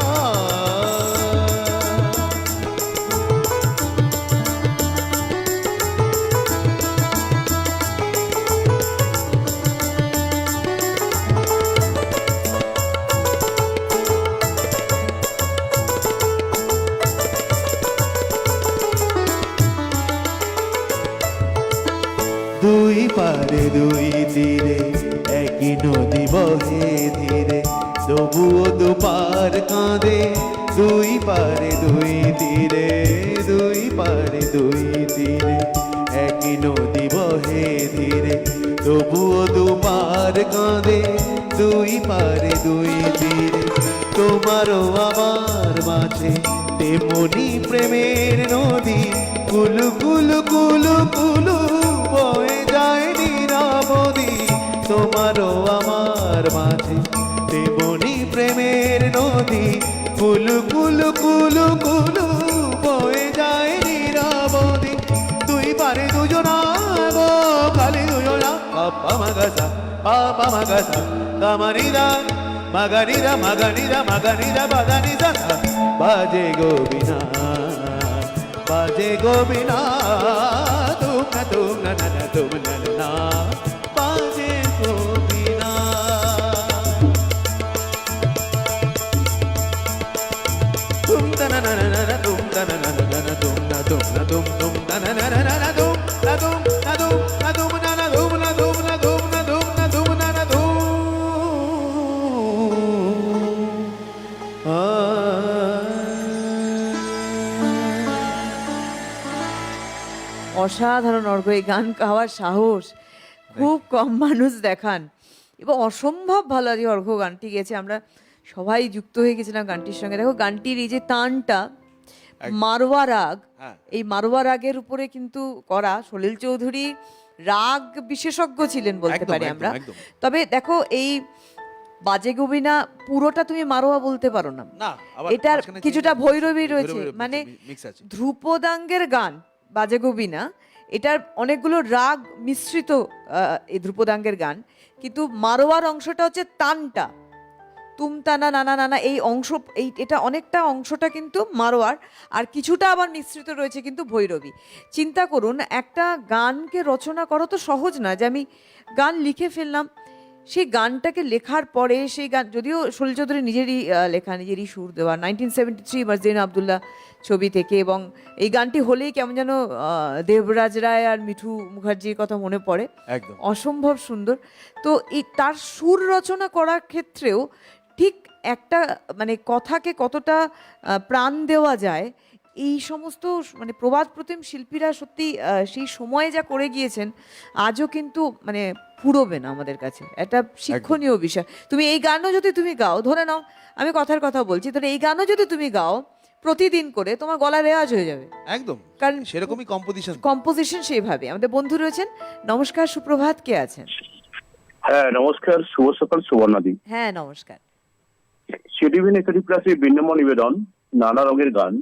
দুই পারে দুই তীরে একই নদী বহে ধীরে, তবুও দুপার কাঁদে। দুই পারে দুই তীরে, দুই পারে দুই তীরে একই নদী বহে ধীরে, তবুও দুপার কাঁদে। দুই পারে দুই তীরে তোমারও আমার মাঝে তেমনি প্রেমের নদী, কুলু কুলু কুলু কুলু বয়ে যায় নিরাবধি। তোমারও আমার মাঝে তেমনি প্রেমের নদী, কুলু কুলু কুলু কুলু বয়ে যায় নিরাবধি। দুই পারে দুজনা গো, খালি দুজনা, পাপা মাগাসা পাপা মাগাসা, কামারিদা মাগারিদা মাগারিদা মাগারিদা বাদানিদা, বাজে গো বিনা, বাজে গো বিনা, তুম না না না তুম না না না, বাজে গো বিনা। তুম না না না না না তুম না না না না না তুম না তুম না তুম তুম না না না না না তুম না তুম না তুম না তুম না না তুম না তুম না তুম না তুম না তুম না না তুম। অসাধারণ অর্ঘ্য, এই গান গাওয়ার সাহস খুব কম মানুষ দেখান এবং অসম্ভব ভালো আজকে অর্ঘ্য গানটি গেছে। আমরা সবাই যুক্ত হয়ে গেছিলাম গানটির সঙ্গে। দেখো গানটির এই যে তানটা, মারওয়া রাগ, হ্যাঁ। এই মারওয়া রাগের উপরে কিন্তু করা। সলিল চৌধুরী রাগ বিশেষজ্ঞ ছিলেন বলতে একদম, পারি একদম, আমরা। একদম। তবে দেখো এই বাজে গোবিনা পুরোটা তুমি মারোয়া বলতে পারো না, না, আবার এটার মাঝখানে কিছুটা চিনি- ভৈরবী রয়েছে, ভৈরবী মানে mix আছে। ধ্রুপদাঙ্গের গান বাজে গোবিনা, এটার অনেকগুলো রাগ মিশ্রিত এই ধ্রুপদাঙ্গের গান, কিন্তু মারোয়ার অংশটা হচ্ছে তানটা, তুমতানা নানা নানা এই অংশ, এটা অনেকটা অংশটা কিন্তু মারোয়ার, আর কিছুটা আবার মিশ্রিত রয়েছে কিন্তু ভৈরবী। চিন্তা করুন, একটা গানকে রচনা করা তো সহজ না, যে আমি গান লিখে ফেললাম, সেই গানটাকে লেখার পরে সেই গান, যদিও সলিল চৌধুরী নিজেরই লেখা, নিজেরই সুর দেওয়া, 1973 মার্জিনা আবদুল্লাহ ছবি থেকে, এবং এই গানটি হলেই কেমন যেন দেবরাজ রায় আর মিঠু মুখার্জির কথা মনে পড়ে, একদম। অসম্ভব সুন্দর। তো এই তার সুর রচনা করার ক্ষেত্রেও ঠিক একটা মানে কথাকে কতটা প্রাণ দেওয়া যায়, এই সমস্ত মানে প্রবাদ প্রতিম শিল্পীরা সত্যি সেই সময়ে যা করে গিয়েছেন, আজও কিন্তু মানে ফুরোবে না আমাদের কাছে। একটা শিক্ষণীয় বিষয়। তুমি এই গানও যদি তুমি গাও, ধরে নাও আমি কথার কথা বলছি, ধরে এই গানও যদি তুমি গাও প্রতিদিন করে, তোমার গলা রেওয়াজ হয়ে যাবে। একদম, কারণ সেরকমই কম্পোজিশন। কম্পোজিশন সেইভাবে। আমাদের বন্ধু রয়েছেন, নমস্কার, সুপ্রভাত, কে আছেন? হ্যাঁ নমস্কার, শুভ সকাল সুবর্ণাদি। হ্যাঁ নমস্কার। সিটিভিন একাডি প্লাসে বিনম্র নিবেদন, নানা রঙের গান,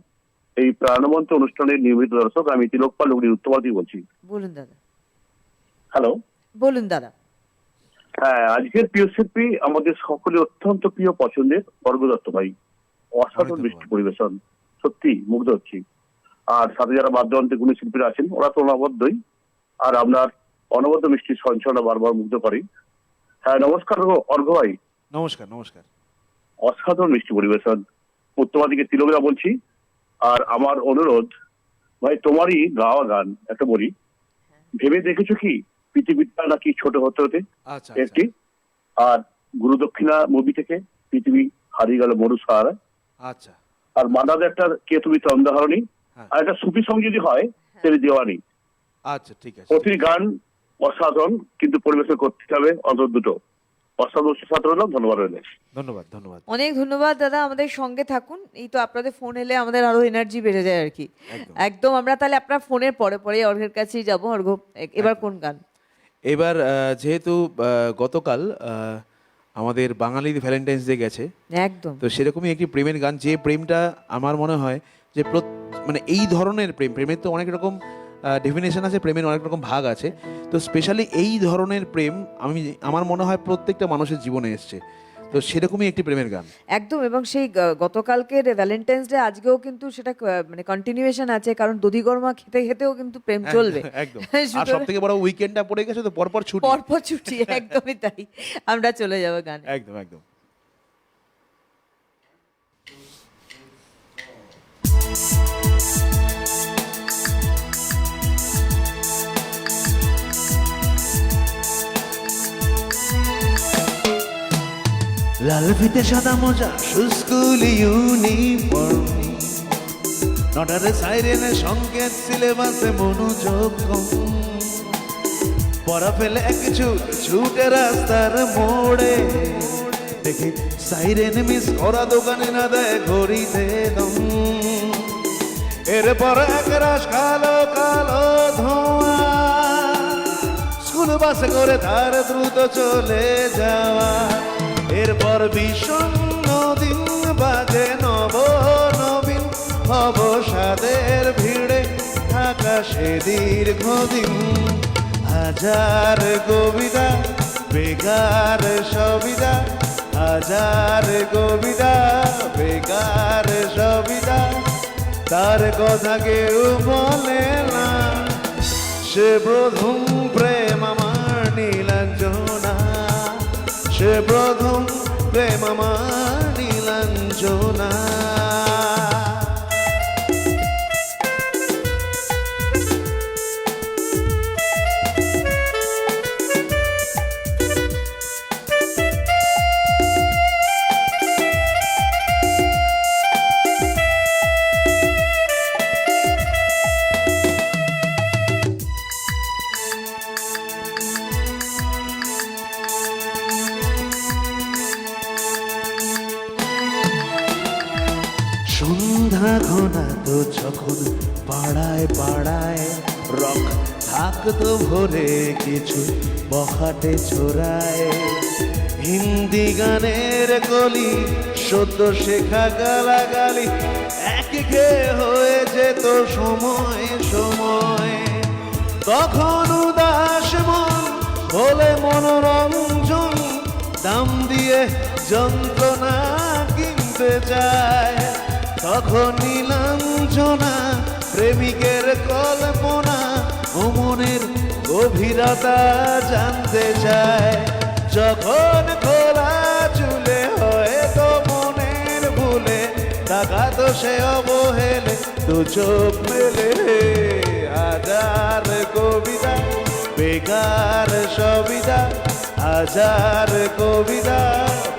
এই প্রাণবন্ত অনুষ্ঠানের নিয়মিত দর্শক আমি তিলক পাল উত্তরবাদী বলছি। বলুন দাদা। হ্যালো। বলুন দাদা। হ্যাঁ, আজকের প্রিয় শিল্পী আমাদের সকলে অত্যন্ত প্রিয় পছন্দের অর্ঘ দত্ত ভাই। অসাধারণ বৃষ্টি পরিবেশন, সত্যি মুগ্ধ হচ্ছি। আর সাথে যারা বাদ্যযন্ত্রে গুণী শিল্পীরা আছেন ওরা তো অনবদ্যই, আর আপনার অনবদ্য মিষ্টির সঞ্চালনা বারবার মুগ্ধ করে। হ্যাঁ নমস্কার অর্ঘ ভাই। নমস্কার নমস্কার। অসাধারণ মিষ্টি পরিবেশন, উত্তরবাদীকে তিলকদা বলছি। আর আমার অনুরোধ ভাই, তোমারই গাওয়া গান একটা বলি, ভেবে দেখেছো কি পৃথিবীটা নাকি ছোট হতে হতে, আচ্ছা একটি। আর গুরু দক্ষিণা মুভি থেকে পৃথিবী হারিয়ে গেল মরু সাহারা। আচ্ছা। আর মাদাদের একটা কে তুমি তন্দাহরণী, হ্যাঁ। আর একটা সুফি সঙ্গ যদি হয় তেরে দেওয়ানি। আচ্ছা ঠিক আছে। প্রতিটি গান অসাধারণ, কিন্তু পরিবেশন করতে হবে অন্তত দুটো। অসাধারণ ছাত্র হলাম, ধন্যবাদ রইল। ধন্যবাদ ধন্যবাদ। অনেক ধন্যবাদ দাদা, আমাদের সঙ্গে থাকুন। এই তো আপনাদের ফোন এলে আমাদের আরো এনার্জি বেড়ে যায় আর কি। একদম। একদম। আমরা তাহলে আপনার ফোনের পরে পরে অর্ঘের কাছেই যাবো। অর্ঘ, এবার কোন গান? এবার যেহেতু গতকাল আমাদের বাঙালির ভ্যালেন্টাইন্স ডে গেছে, একদম। তো সেরকমই একটি প্রেমের গান, যে প্রেমটা আমার মনে হয় যে মানে এই ধরনের প্রেমের তো অনেক রকম ডেফিনেশন আছে, প্রেমের অনেক রকম ভাগ আছে, তো স্পেশালি এই ধরনের প্রেম আমার মনে হয় প্রত্যেকটা মানুষের জীবনে এসছে, তো সেরকমই একটি প্রেমের গান। একদম। এবং সেই গতকালকের ভ্যালেন্টাইন্স ডে আজকেও কিন্তু সেটা মানে কন্টিনিউয়েশন আছে, কারণ দধি গরমা খেতে খেতেও কিন্তু প্রেম চলবে। একদম। আর সবথেকে বড় উইকেন্ডটা পড়ে গেছে, তো পরপর ছুটি। পরপর ছুটি, একদমই তাই। আমরা চলে যাবো গানে। একদম একদম। লাল ফিতে সাদা মোজা স্কুল ইউনিফর্ম, নটারে সাইরেনে সংকেত, সিলেবাসে মনোযোগ কম। পড়া ফেলে এক ছুটে রাস্তার মোড়ে, দেখে সাইরেন মিস করা, দোকানে না দেয় ঘড়িতে দম। এরপর এক রাশ কালো কালো ধোঁয়া, স্কুল বাসে করে তার দ্রুত চলে যাওয়া। এরপর বিষণ্ণ দিন বাজে নব নবীন অবসাদের ভিড়ে থাকা সে দীর্ঘদিন। হাজার কবিতা বেকার সবিতা, হাজার কবিতা বেকার সবিতা, তার কথা কেউ বলে না। সে প্রথম প্রেম আমার নীলাঞ্জনা, সে প্রথম প্রেম আমার নীলাঞ্জনা। সন্ধ্যা ঘনা তো যখন পাড়ায় পাড়ায় রক থাকতো ভরে কিছু বখাটে ছোড়ায়। হিন্দি গানের কলি সদ্য শেখা গালাগালি একে হয়ে যেত সময় সময়। তখন উদাস মন বলে মনোরঞ্জন, দাম দিয়ে যন্ত্রণা কিনতে চায়। তখন নীলাঞ্জনা প্রেমিকের কল্পনা ও মনের গভীরতা জানতে চায়। যখন খোলা চুলে হয়তো মনের ভুলে তাকাতো সে অবহেলে, দু চোখ মেলে। হাজার কবিতা বেকার সবিতা, হাজার কবিতা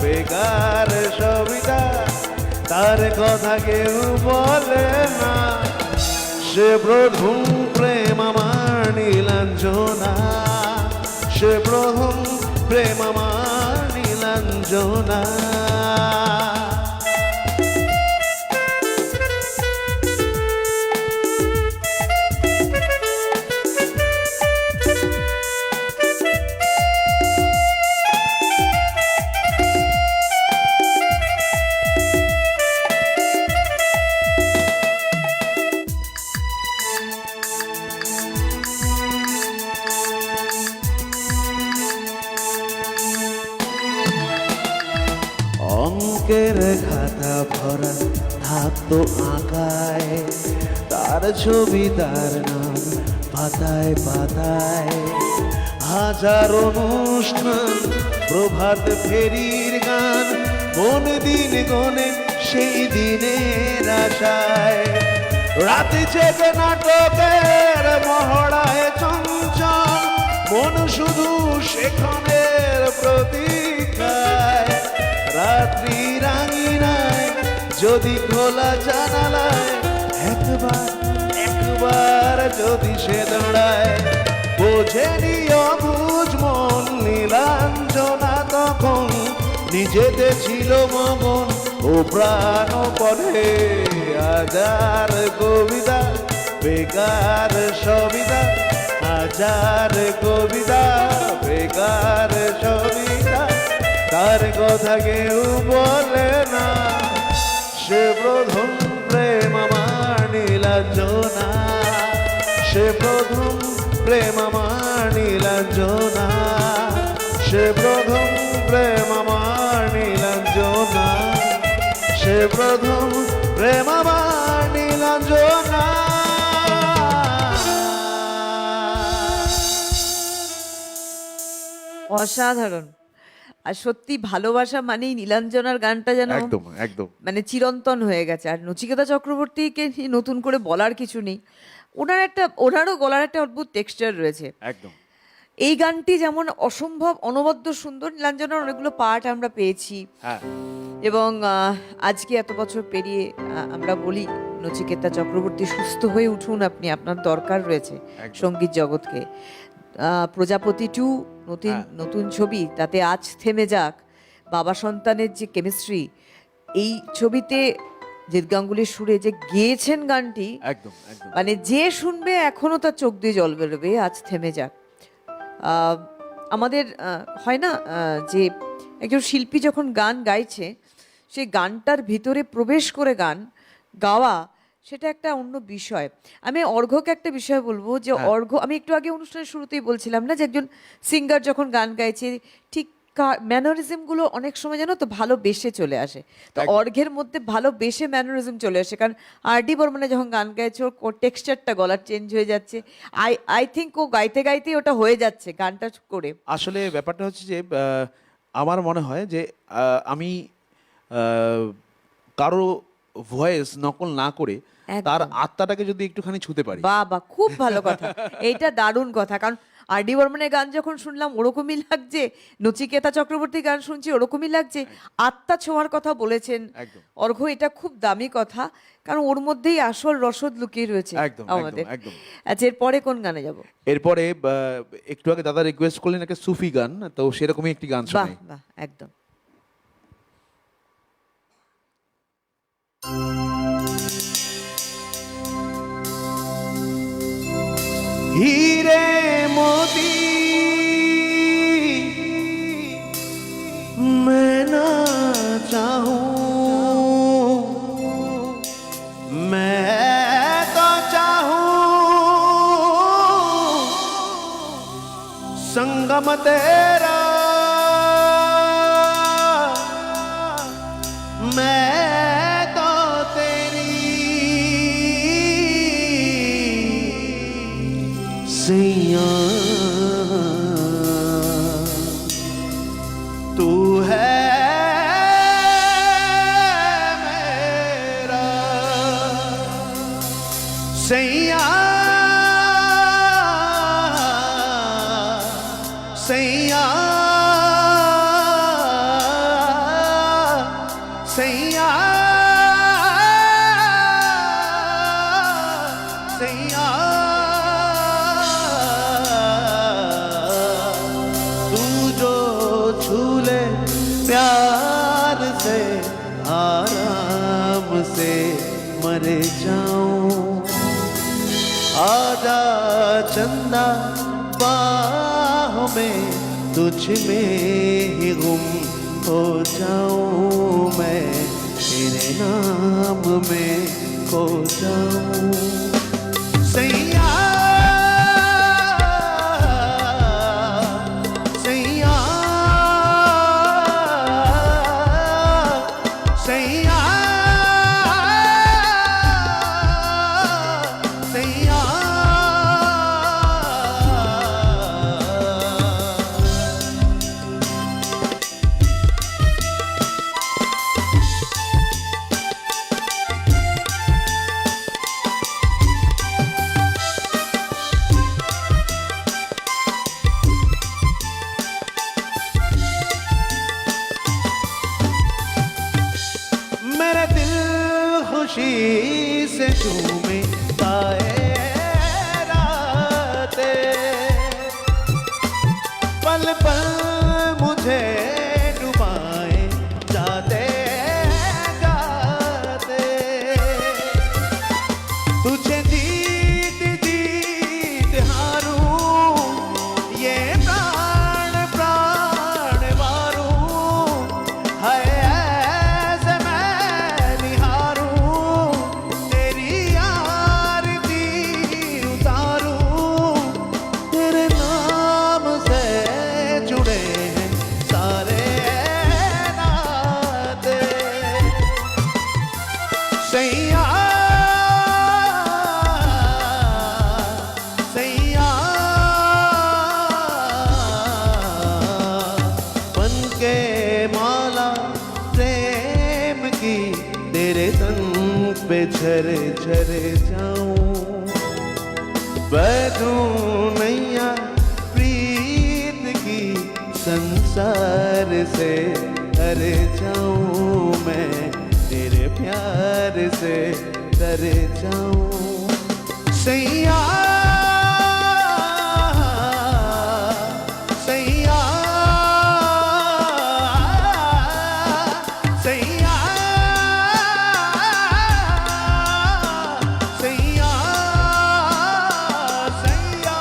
বেকার সবিতা, তার কথা কেউ বলে না। সে প্রথম প্রেম আমার নীলাঞ্জনা, সে প্রথম প্রেম আমার নীলাঞ্জনা। অঙ্কের খাতা ভরা থাকতো আঁকায়, তার ছবি তার নাম পাতায় পাতায়। হাজার অনুষ্ঠান প্রভাত ফেরির গান, মন দিন গনে সেই দিনের আশায়। রাতে জেগে নাটকের মহড়ায় চঞ্চল, মন শুধু সেখানের প্রতীক্ষায়। রাত্রি রাঙিনায় যদি খোলা জানালায় একবার একবার যদি সে দাঁড়ায়, বোঝেনি অবুঝ মন নীলাঞ্জনা তখন নিজেতে ছিল মগন ও প্রাণ পড়ে। হাজার কবিতা বেকার সবিতা, হাজার কবিতা বেকার সবিতা, তার কথা কেউ বলে না। সে প্রথম প্রেম আমার নীলাঞ্জনা, সে প্রথম প্রেম আমার নীলাঞ্জনা, সে প্রথম প্রেম আমার নীলাঞ্জনা, সে প্রথম প্রেম আমার নীলাঞ্জনা। অসাধারণ। আর সত্যি ভালোবাসা মানেই নীলাঞ্জনার গানটা যেন একদম একদম মানে চিরন্তন হয়ে গেছে। আর নচিকেতা চক্রবর্তীকে নিয়ে নতুন করে বলার কিছু নেই, ওনারও গলার একটা অদ্ভুত টেক্সচার রয়েছে। একদম। এই গানটি যেমন অসম্ভব অনবদ্য সুন্দর, নীলাঞ্জনার অনেকগুলো পার্ট আমরা পেয়েছি। হ্যাঁ এবং আজকে এত বছর পেরিয়ে আমরা বলি নচিকেতা চক্রবর্তী সুস্থ হয়ে উঠুন আপনি, আপনার দরকার রয়েছে একদম। সঙ্গীত জগৎকে। প্রজাপতি 2 নতুন নতুন ছবি, তাতে আজ থেমে যাক, বাবা সন্তানের যে কেমিস্ট্রি, এই ছবিতে জিৎ গাঙ্গুলির সুরে যে গেয়েছেন গানটি, একদম একদম। মানে যে শুনবে এখনো তার চোখ দিয়ে জল বেরোবে। আজ থেমে যাক। আমাদের হয় না যে একজন শিল্পী যখন গান গাইছে, সেই গানটার ভিতরে প্রবেশ করে গান গাওয়া, সেটা একটা অন্য বিষয়। আমি অর্ঘ্যকে একটা বিষয় বলবো যে অর্ঘ্য, আমি একটু আগে অনুষ্ঠানের শুরুতেই বলছিলাম না যে একজন সিঙ্গার যখন গান গাইছে ঠিক ম্যানারিজম গুলো অনেক সময় জানো তো ভালোবেসে চলে আসে। তো অর্ঘ্যের মধ্যে ভালোবেসে ম্যানারিজম চলে আসে, কারণ আর.ডি. বর্মনে যখন গান গাইছে ওর টেক্সচারটা গলার চেঞ্জ হয়ে যাচ্ছে। আই থিঙ্ক ও গাইতে গাইতে ওটা হয়ে যাচ্ছে গানটা করে। আসলে ব্যাপারটা হচ্ছে যে আমার মনে হয় যে আমি কারো ভয়েস নকল না করে তার আত্মাটাকে যদি একটুখানি ছুতে পারি। বাহ, খুব ভালো কথা, এইটা দারুণ কথা। কারণ আর.ডি. বর্মনের গান যখন শুনলাম ওরকমই লাগছে, নচিকেতা চক্রবর্তী গান শুনছি ওরকমই লাগছে, আত্মা ছোঁয়ার কথা বলেছেন অর্ঘ্য। এটা খুব দামি কথা, কারণ ওর মধ্যেই আসল রসদ লুকিয়ে রয়েছে আমাদের। আচ্ছা, এরপরে কোন গানে যাব? এরপরে একটু আগে দাদা রিকোয়েস্ট করলেন একটা সুফি গান, তো সেরকমই একটি গান শোনাই। বাহ, একদম। हीरे मोती मैं ना चाहूं, मैं तो चाहूं संगम तेरा, मैं तो तेरी सैया, तू है मेरा सैया, सैया, सैया। आराम से मर जाऊं। आजा चंदा बाहों में, तुझ में ही गुम हो जाऊं मैं, तेरे नाम में खो जाऊं। सैया सैया सैया सैया मेरा दिल खुशी से झूमे गाए राते, पल पल मुझे डुबाए जाते जाते। तुझे जीत जीत हारूं, ये प्राण प्राण मारूं, है ऐसे मैं निहारूं, तेरी आरती उतारूं। तेरे नाम से जुड़े हैं सारे नाते। सैया सैया बन के माला प्रेम की, तेरे तन पे झर झर जाऊं। बैठूं नैया प्रीत की, संसार से तर जाऊं मैं, तेरे प्यार से तर जाऊं। सैया सैया सैया सैया सैया।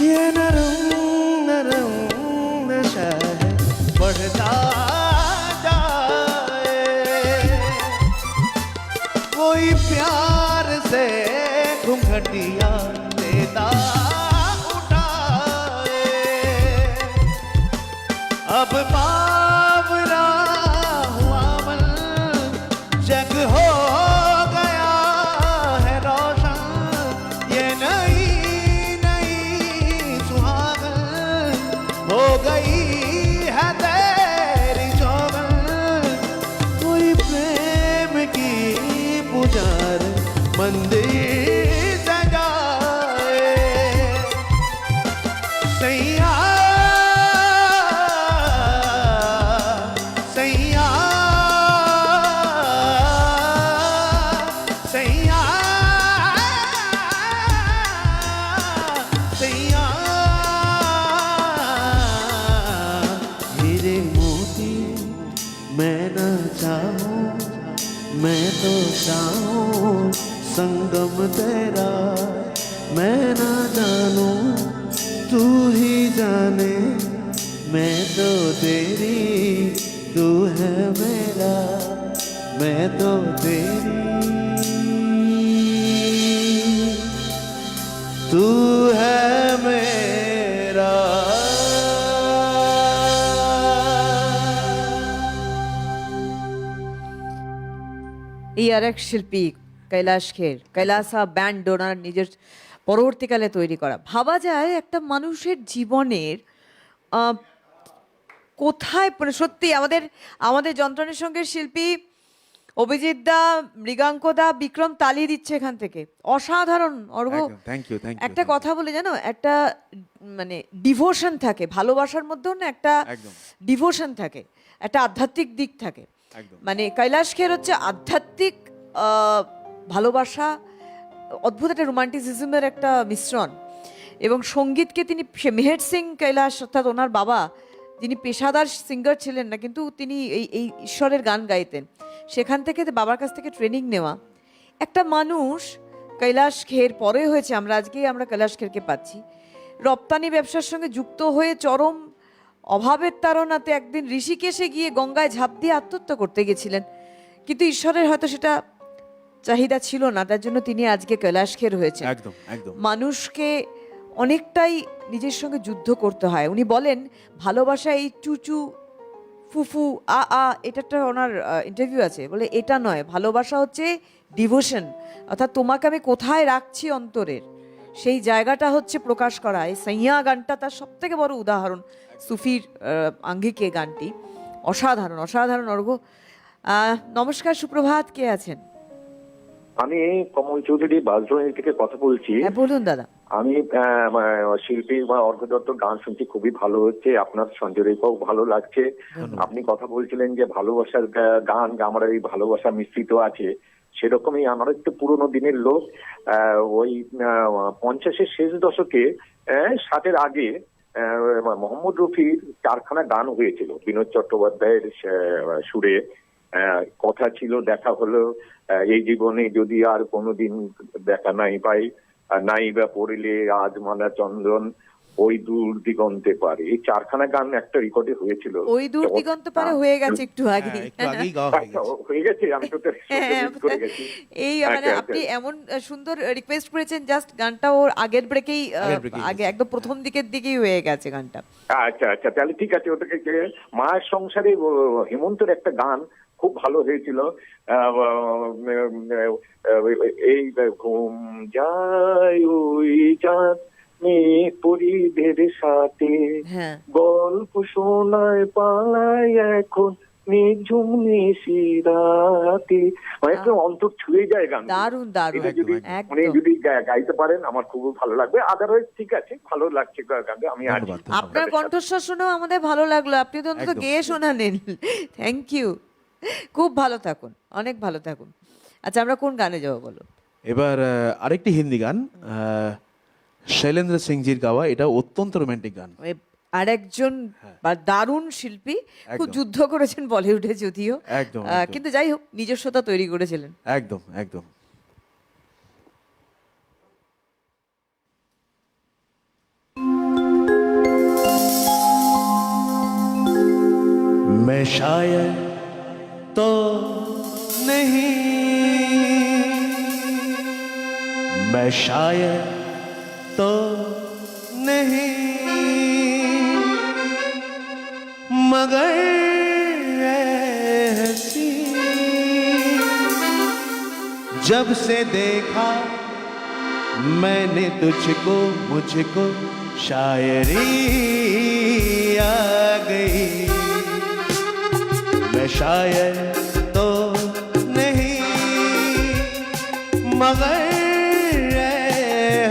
ये नरम नरम नशा है बढ़ता जाए, कोई प्यार से घूंघटिया लेता उठाए। अब बावरा हुआ मन, जग हो गया है रोशन, ये नई नई सुहागन हो गई है तेरी जोगन। कोई प्रेम की पुजार मंदिर सजाए। सैया सैया सैया सैया। हीरे मोती मैं न चाहूं, मैं तो चाहूं संगम तेरा। मैं ना जानूं तू ही जाने, मैं तो तेरी तू है मेरा, मैं तो तेरी तू है मेरा। এই আর এক শিল্পী কৈলাস খের, কৈলাসা ব্যান্ড ওনার নিজের পরবর্তীকালে তৈরি করা। ভাবা যায় একটা মানুষের জীবনের কোথায়, মানে সত্যি আমাদের আমাদের যন্ত্রণার সঙ্গে শিল্পী অভিজিৎ দা, মৃগাঙ্ক দা, বিক্রম তালি দিচ্ছে এখান থেকে, অসাধারণ অর্ঘ। থ্যাংক ইউ একটা কথা বলে জানো, একটা মানে ডিভোশন থাকে ভালোবাসার মধ্যেও, না একটা একদম। ডিভোশন থাকে, একটা আধ্যাত্মিক দিক থাকে। একদম। মানে কৈলাস খের হচ্ছে আধ্যাত্মিক ভালোবাসা, অদ্ভুত একটা রোমান্টিসিজমের একটা মিশ্রণ। এবং সঙ্গীতকে তিনি মেহের সিং কৈলাস অর্থাৎ ওনার বাবা, যিনি পেশাদার সিঙ্গার ছিলেন না, কিন্তু তিনি এই ঈশ্বরের গান গাইতেন, সেখান থেকে বাবার কাছ থেকে ট্রেনিং নেওয়া একটা মানুষ। কৈলাস খের পরে হয়েছে, আমরা কৈলাস খেরকে পাচ্ছি রপ্তানি ব্যবসার সঙ্গে যুক্ত হয়ে চরম অভাবের তাড়নাতে একদিন ঋষিকেশে গিয়ে গঙ্গায় ঝাঁপ দিয়ে আত্মহত্যা করতে গেছিলেন, কিন্তু ঈশ্বরের হয়তো সেটা চাহিদা ছিল না, তার জন্য তিনি আজকে কৈলাস খের হয়েছে। একদম একদম। মানুষকে অনেকটাই নিজের সঙ্গে যুদ্ধ করতে হয়। উনি বলেন ভালোবাসা এই চুচু ফুফু এটা একটা ওনার ইন্টারভিউ আছে, বলে এটা নয়, ভালোবাসা হচ্ছে ডিভোশন, অর্থাৎ তোমাকে আমি কোথায় রাখছি অন্তরের, সেই জায়গাটা হচ্ছে প্রকাশ করা। এই সাইয়া গানটা তার সব থেকে বড় উদাহরণ, সুফির আঙ্গিকে গানটি অসাধারণ অসাধারণ অর্ঘ। নমস্কার, সুপ্রভাত, কে আছেন? আমি কমল চৌধুরী বাজরঙ্গি থেকে কথা বলছি। হ্যাঁ বলুন দাদা। আমি শিল্পী বা অর্ঘ্য দত্তর গান শুনছি, খুবই ভালো হচ্ছে, আপনার সঞ্জয়রেখাও ভালো লাগছে। আপনি কথা বলছিলেন যে ভালোবাসার গান, আমার এই ভালোবাসা মিশ্রিত আছে, সেরকমই আমার একটু পুরোনো দিনের লোক। ওই 50-এর শেষ দশকে, 60-এর আগে মোহাম্মদ রফির 4খানা গান হয়েছিল বিনোদ চট্টোপাধ্যায়ের সুরে। কথা ছিল দেখা হলো, এই জীবনে যদি আর কোনোদিন দেখা নাই পাই, নাই বা পড়িলে আজ মালা চন্দন, ওই দূর দিগন্তে পারে। এই 4খানা গান একটা রেকর্ডে হয়েছিল। ওই দূর দিগন্ত পারে হয়ে গেছে একটু আগে, একটু আগেই গাওয়া হয়ে গেছে। হয়ে গেছে, আমি তো করে গেছি। এই মানে আপনি এমন সুন্দর রিকোয়েস্ট করেছেন, জাস্ট গানটা ওর আগের ব্রেকেই আগে একদম প্রথম দিকেই হয়ে গেছে গানটা। আচ্ছা আচ্ছা, তাহলে ঠিক আছে। ওটাকে মায়ের সংসারে হেমন্তের একটা গান খুব ভালো হয়েছিল, এই ঘুম যায় ওই চাঁদ মেয়ে পরিদের সাথে, হ্যাঁ গল্প শোনায় পালায় এখন নিঝুম নিশিরাতে, মানে একদম অন্তর ছুঁয়ে যায় গান। দারুণ দারুণ, এটা যদি একদম। উনি যদি গাইতে পারেন আমার খুব ভালো লাগবে। আদারওয়াইজ ঠিক আছে, ভালো লাগছে গানটা। আমি আছি। ধন্যবাদ, ধন্যবাদ। আপনার কণ্ঠস্বর শুনেও আমাদের ভালো লাগলো, আপনি তো অন্তত একদম। গেয়ে শোনালেন। থ্যাংক ইউ, খুব ভালো থাকুন, অনেক ভালো থাকুন। আচ্ছা, আমরা কোন গানে যাবো বলো? এবার আরেকটি হিন্দি গান, শৈলেন্দ্র সিংজির গাওয়া, এটা অত্যন্ত রোমান্টিক গান। আরেকজন দারুণ শিল্পী, খুব একদম। যুদ্ধ করেছেন বলিউডে যদিও, একদম, একদম। কিন্তু যাই হোক নিজস্বতা তৈরি করেছিলেন। একদম একদম। मैं शायद तो नहीं, मैं शायद तो नहीं, मगर ऐसी जब से देखा मैंने तुझको, मुझको शायरी आ गई। मैं शायद तो नहीं, मगर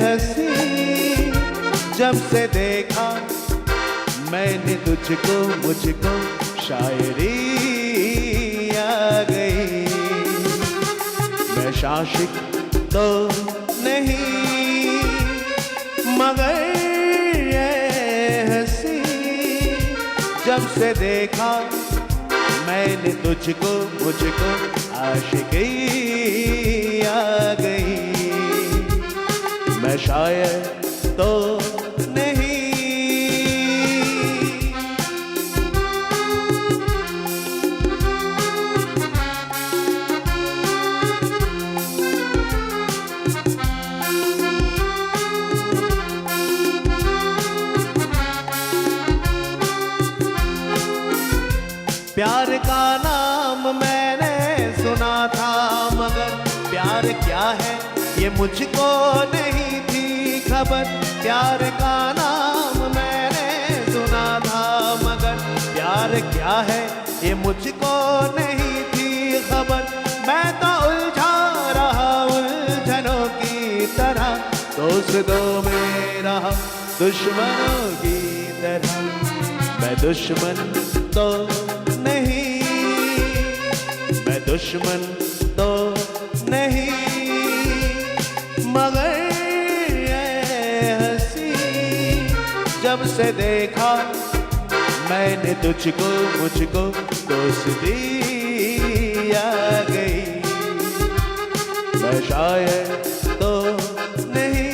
हंसी जब से देखा मैंने तुझको, मुझको शायरी आ गई। मैं आशिक तो नहीं, मगर हंसी जब से देखा मैंने तुझको, मुझको आशिकी आ गई। मैं शायद तो नहीं। प्यार का नाम मैंने सुना था, मगर प्यार क्या है ये मुझको नहीं थी खबर। प्यार का नाम मैंने सुना था, मगर प्यार क्या है ये मुझको नहीं थी खबर। दोस्तों में रहा दुश्मनों की तरह। मैं दुश्मन तो नहीं, मैं दुश्मन तो नहीं, मगर ये हंसी जब से देखा मैंने तुझको, मुझको दोस्ती आ गई। मैं शायर तो नहीं।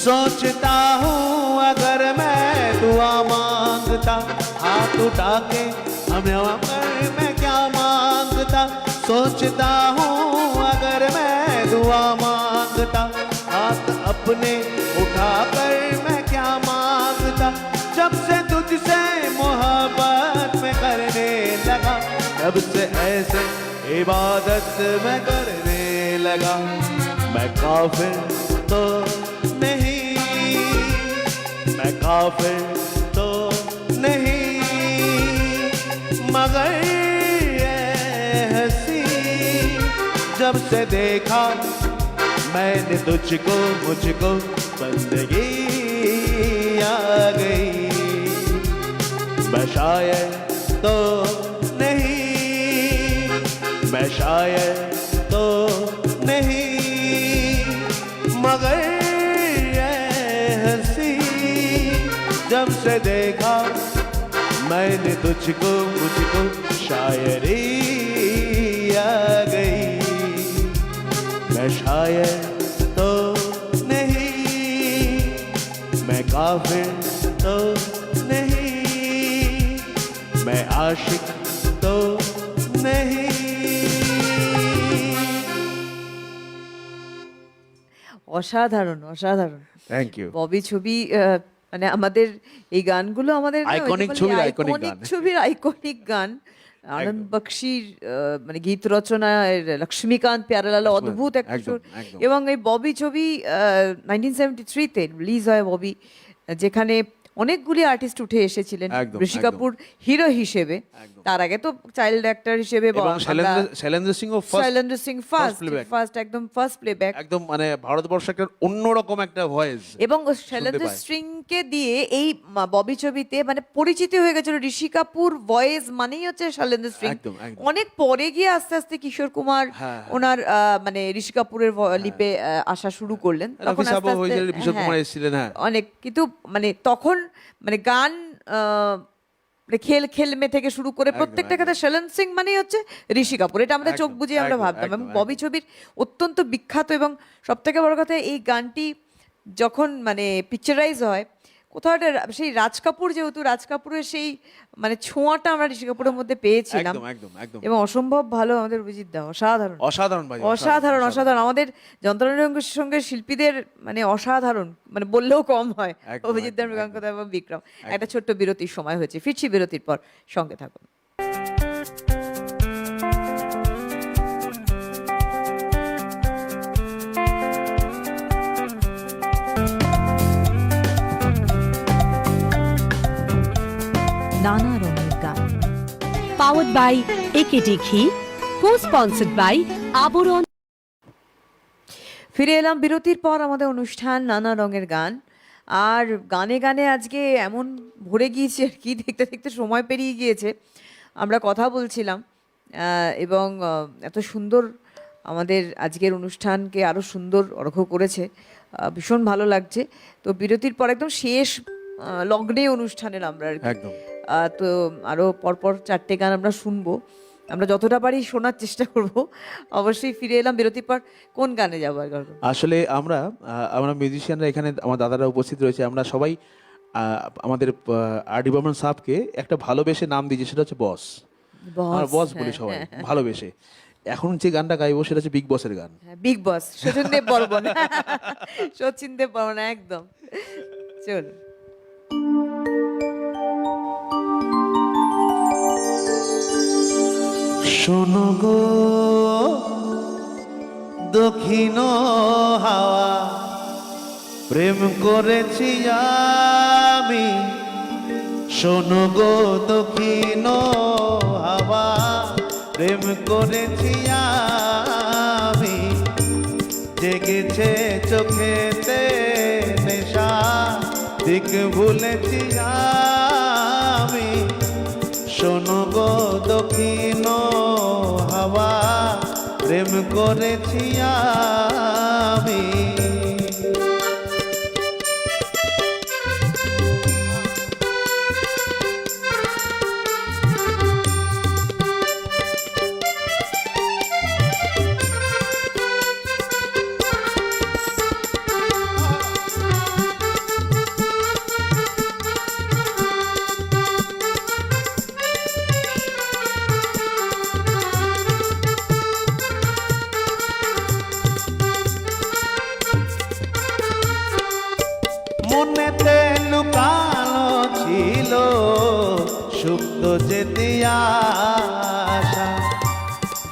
सोचता हूँ अगर मैं दुआ मांगता, हाथ उठा के अगर मैं क्या मांगता। सोचता हूँ अगर मैं दुआ मांगता, हाथ अपने उठा कर मैं क्या मांगता। जब से तुझसे मोहब्बत में करने लगा, तब से ऐसे इबादत में करने लगा। मैं काफिर तो नहीं, मैं काफिर तो नहीं, मगर ये हंसी जब से देखा मैंने तुझको, मुझको बंदगी आ गई। मैं शायर तो नहीं, मैं शायर तो नहीं, मगर जब से देखा मैंने तुझको, मुझको शायरी आ गई। मैं शायर तो नहीं, मैं काफिर तो नहीं, मैं आशिक तो नहीं। অসাধারণ, অসাধারণ। Thank you. ববি ছবি মানে আমাদের এই গানগুলো আমাদের না, ওই যে Iconic বলে ছবির iconic iconic গান। ছবির আইকনিক গান। আনন্দ বক্সির মানে গীত রচনা, লক্ষ্মীকান্ত প্যারেলাল একদম, অদ্ভুত একটা একদম, সুর। একদম। এবং এই ববি ছবি 1973-তে রিলিজ হয় ববি, যেখানে অনেকগুলি আর্টিস্ট উঠে এসেছিলেন। একদম, ঋষি একদম। কাপুর হিরো হিসেবে, একদম। তার আগে তো চাইল্ড অ্যাক্টর হিসেবে এবং শৈলেন্দ্র সিংও শৈলেন্দ্র সিং ফার্স্ট playback। একদম ফার্স্ট প্লেব্যাক। একদম মানে ভারতবর্ষে একটা অন্যরকম একটা ভয়েস। এবং শৈলেন্দ্র পায়। সিংকে দিয়ে এই ববি ছবিতে মানে পরিচিত হয়ে গেছিল। ঋষি কাপুর ভয়েস মানেই হচ্ছে শৈলেন্দ্র সিং। একদম, একদম। অনেক পরে গিয়ে আস্তে আস্তে কিশোর কুমার হ্যাঁ, ওনার মানে ঋষি কাপুরের লিপে আসা শুরু করলেন। রফি আস্তে সাহেব হয়েছিল, আস্তে, কিশোর কুমার হ্যাঁ, এসেছিলেন, হ্যাঁ। অনেক, কিন্তু মানে তখন মানে গান মানে খেল খেলমে থেকে শুরু করে একদম, প্রত্যেকটা একদম। ক্ষেত্রে শৈলেন্দ্র সিং মানেই হচ্ছে ঋষি কাপুর। এটা আমাদের চোখ একদম, বুঝিয়ে আমরা একদম, ভাবতাম। এবং একদম, ববি একদম। ছবির অত্যন্ত বিখ্যাত এবং সব থেকে বড় কথা, এই গানটি যখন মানে পিকচারাইজ হয় কোথাও একটা সেই রাজ কাপুর, যেহেতু রাজ কাপুরের সেই মানে ছোঁয়াটা আমরা ঋষি কাপুরের মধ্যে পেয়েছিলাম। একদম, একদম, একদম। এবং অসম্ভব ভালো আমাদের অভিজিৎ দা, অসাধারণ অসাধারণ ভাই, অসাধারণ অসাধারণ। আমাদের যন্ত্রণার সঙ্গে শিল্পীদের মানে অসাধারণ, মানে বললেও কম হয়। একদম, অভিজিৎ দা, একদম, মৃগাঙ্ক দা এবং বিক্রম। একটা ছোট্ট বিরতির সময় হয়েছে, ফিরছি বিরতির পর, সঙ্গে থাকুন। নানা রঙের গান, পাওয়ার্ড বাই একেডি ঘি, কো স্পন্সর্ড বাই আবরণ। ফিরে এলাম বিরতির পর আমাদের অনুষ্ঠান নানা রঙের গান। আর গানে গানে আজকে এমন ভরে গিয়েছে আর কি, দেখতে দেখতে সময় পেরিয়ে গিয়েছে। আমরা কথা বলছিলাম এবং এত সুন্দর আমাদের আজকের অনুষ্ঠানকে আরও সুন্দর অর্ঘ্য করেছে, ভীষণ ভালো লাগছে। তো বিরতির পর একদম শেষ লগ্নে অনুষ্ঠানের আমরা আর কি। একদম। তো আরও পরপর 4টে গান আমরা শুনবো, আমরা যতটা পারি শোনার চেষ্টা করব। অবশ্যই ফিরে এলাম বিরতির পর, কোন গানে যাবো? আসলে আমরা মিউজিশিয়ানরা এখানে, আমার দাদারা উপস্থিত রয়েছে, আমরা সবাই আমাদের আর.ডি বর্মন সাহেবকে একটা ভালোবেসে নাম দিয়েছি, সেটা হচ্ছে বস। আমরা বস বলি সবাই ভালোবেসে। এখন যে গানটা গাইবো সেটা হচ্ছে বিগ বসের গান। বিগ বস, সচিন দেব বর্মন। সচিন দেব বর্মন, একদম। চল। শোনো গো দক্ষিণ হাওয়া প্রেম করেছি আমি, শোনো গো দক্ষিণ হাওয়া প্রেম করেছি আমি, জেগেছে চোখেতে নেশা দিক ভুলেছি আমি, শোনো গো দক্ষিণ হাওয়া প্রেম করেছি আমি। মনেতে লুকানো ছিল সুপ্ত যেতে আশা,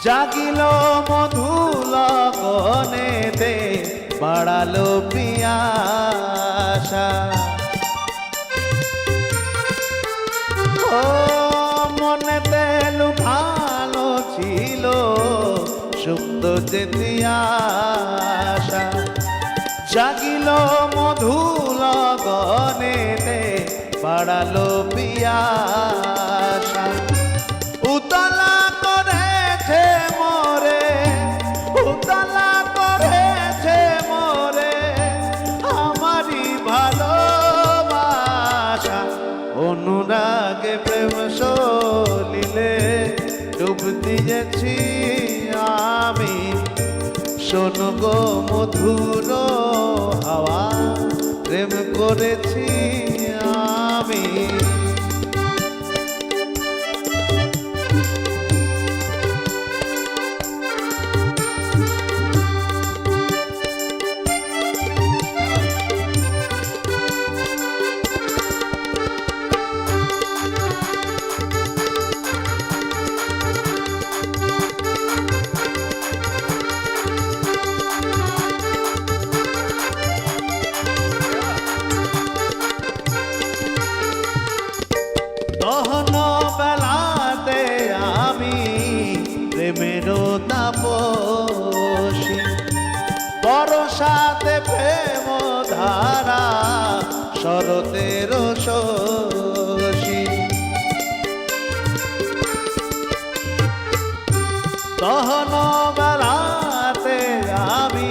জাগিল মধুল গনেতে বাড়ালো পিয়াসা। ও মনেতে লুকানো ছিল সুপ্ত যেতে আশা, জাগিল মধুল গনেতে বাড়ালো পিয়াসা। উতলা করেছে মোরে, উতলা করেছে মোরে আমারই ভালোবাসা, অনুরাগে প্রেম সলিলে ডুব দিয়েছি আমি, শোনো গো মধুর হাওয়া প্রেম করেছি আমি। দহন বেলাতে আমি প্রেমের তাপসী, বরসাতে প্রেম ধারা শরতের শশী। দহন বেলাতে আমি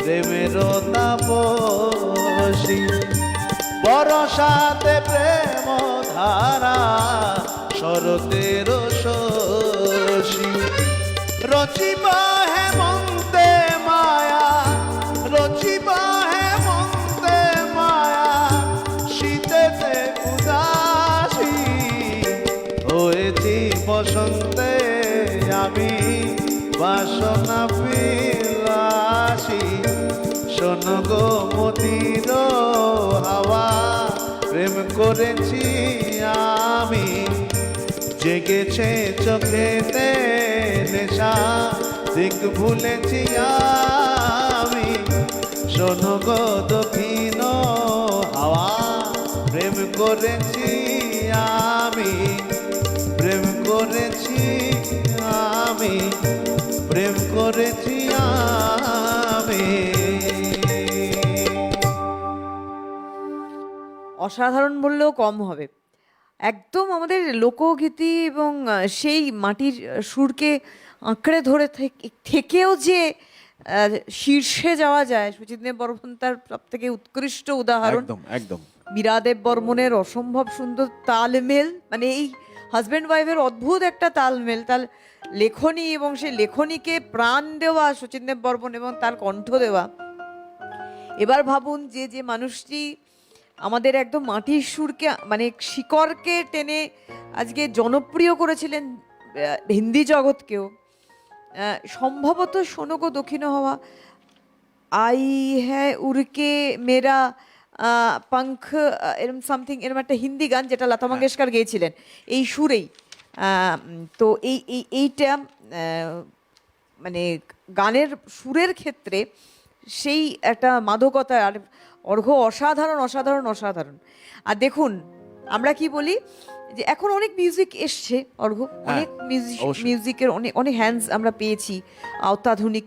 প্রেমের তাপসী, বরসাতে প্রেম ধারা শরতের শশী। রচিব হেমন্তে মায়া, রচিব হেমন্তে মায়া, শীতেতে উদাসী হয়েছি বসন্তে আমি বাসনা বিলাসী, শোনো গো মতির হাওয়া প্রেম করেছি আমি, জেগেছে চোখেতে নেশা দিক ভুলেছি আমি, শোনো গো দক্ষিণ হাওয়া প্রেম করেছি আমি, প্রেম করেছি আমি, প্রেম করেছি আমি। অসাধারণ বললেও কম হবে। একদম আমাদের লোকগীতি এবং সেই মাটির সুরকে আঁকড়ে ধরে থেকেও যে শীর্ষে যাওয়া যায়, সুচিত্রা বর্মন তার সব থেকে উৎকৃষ্ট উদাহরণ। একদম একদম। মীরাদেব বর্মনের অসম্ভব সুন্দর তালমেল, মানে এই হাজব্যান্ড ওয়াইফের অদ্ভুত একটা তালমেল, তার লেখনী এবং সেই লেখনীকে প্রাণ দেওয়া শচীনদেব বর্মন এবং তার কণ্ঠ দেওয়া। এবার ভাবুন যে যে মানুষটি আমাদের একদম মাটির সুরকে মানে শিকড়কে টেনে আজকে জনপ্রিয় করেছিলেন হিন্দি জগৎকেও, সম্ভবত শোনো গো দক্ষিণ হওয়া, আই হ্যাঁ উড়কে মেরা পঙ্খ, এরম সামথিং, এরম একটা হিন্দি গান যেটা লতা মঙ্গেশকর গেয়েছিলেন এই সুরেই। তো এইটা মানে গানের সুরের ক্ষেত্রে সেই একটা মাদকতা, আর অর্ঘ্য অসাধারণ অসাধারণ অসাধারণ। আর দেখুন আমরা কি বলি যে এখন অনেক মিউজিক এসছে অর্ঘ্য, অনেক অবশ্যই। মিউজিকের অনেক অনেক হ্যান্ডস আমরা পেয়েছি অত্যাধুনিক,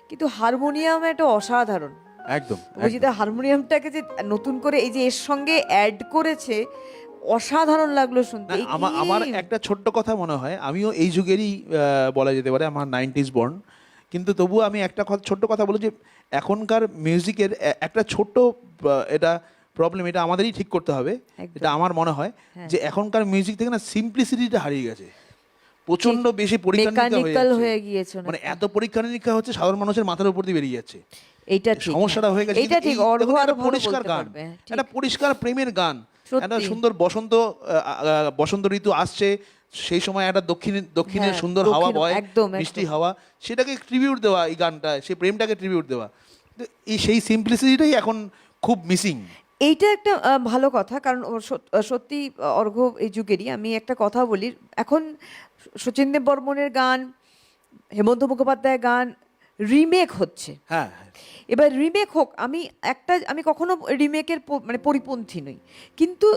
কিন্তু হারমোনিয়াম একটা অসাধারণ। একদম অভিজিৎ হারমোনিয়ামটাকে যে নতুন করে এই যে এর সঙ্গে অ্যাড করেছে, অসাধারণ লাগলো শুনতে। না, আমার একটা ছোট্ট কথা মনে হয়, আমিও এই যুগেরই বলা যেতে পারে, আমার 90s বর্ন, কিন্তু তবুও আমি একটা ছোট্ট কথা বলি যে এখনকার মিউজিকের একটা ছোট্ট এটা প্রবলেম, এটা আমাদেরই ঠিক করতে হবে। একদম। এটা আমার মনে হয় যে এখনকার মিউজিক থেকে না সিম্পলিসিটিটা হারিয়ে গেছে, প্রচন্ড বেশি পরীক্ষা নিরীক্ষা মেকানিক্যাল হয়ে হয়ে যাচ্ছে। গিয়েছে মানে এত পরীক্ষা নিরীক্ষা হচ্ছে, সাধারণ মানুষের মাথার উপর দিয়ে বেরিয়ে যাচ্ছে। এইটা ঠিক, সমস্যাটা হয়ে গেছে। এইটা ঠিক, কিন্তু অর্ঘ্য দেখুন, আরো একটা ভালো পরিষ্কার বলতে গান, পারবে, ঠিক। একটা পরিষ্কার প্রেমের গান, সত্যি। একটা সুন্দর বসন্ত ঋতু আসছে, সেই সময় একটা দক্ষিণের হ্যাঁ, সুন্দর হাওয়া দক্ষিণ, বয়, একদম, মিষ্টি একদম। হাওয়া, সেটাকে ট্রিবিউট দেওয়া, এই গানটা সেই প্রেমটাকে ট্রিবিউট দেওয়া, তো সেই সিম্পলিসিটিটাই এখন খুব মিসিং। এইটা একটা ভালো কথা, কারণ সত্যি অর্ঘ্য এই যুগেরই। আমি একটা কথা বলি, এখন শচীন দেব বর্মনের গান, হেমন্ত মুখোপাধ্যায়ের গান রিমেক হচ্ছে। হ্যাঁ, এবার রিমেক হোক, আমি কখনো রিমেকের মানে পরিপন্থী নই, কিন্তু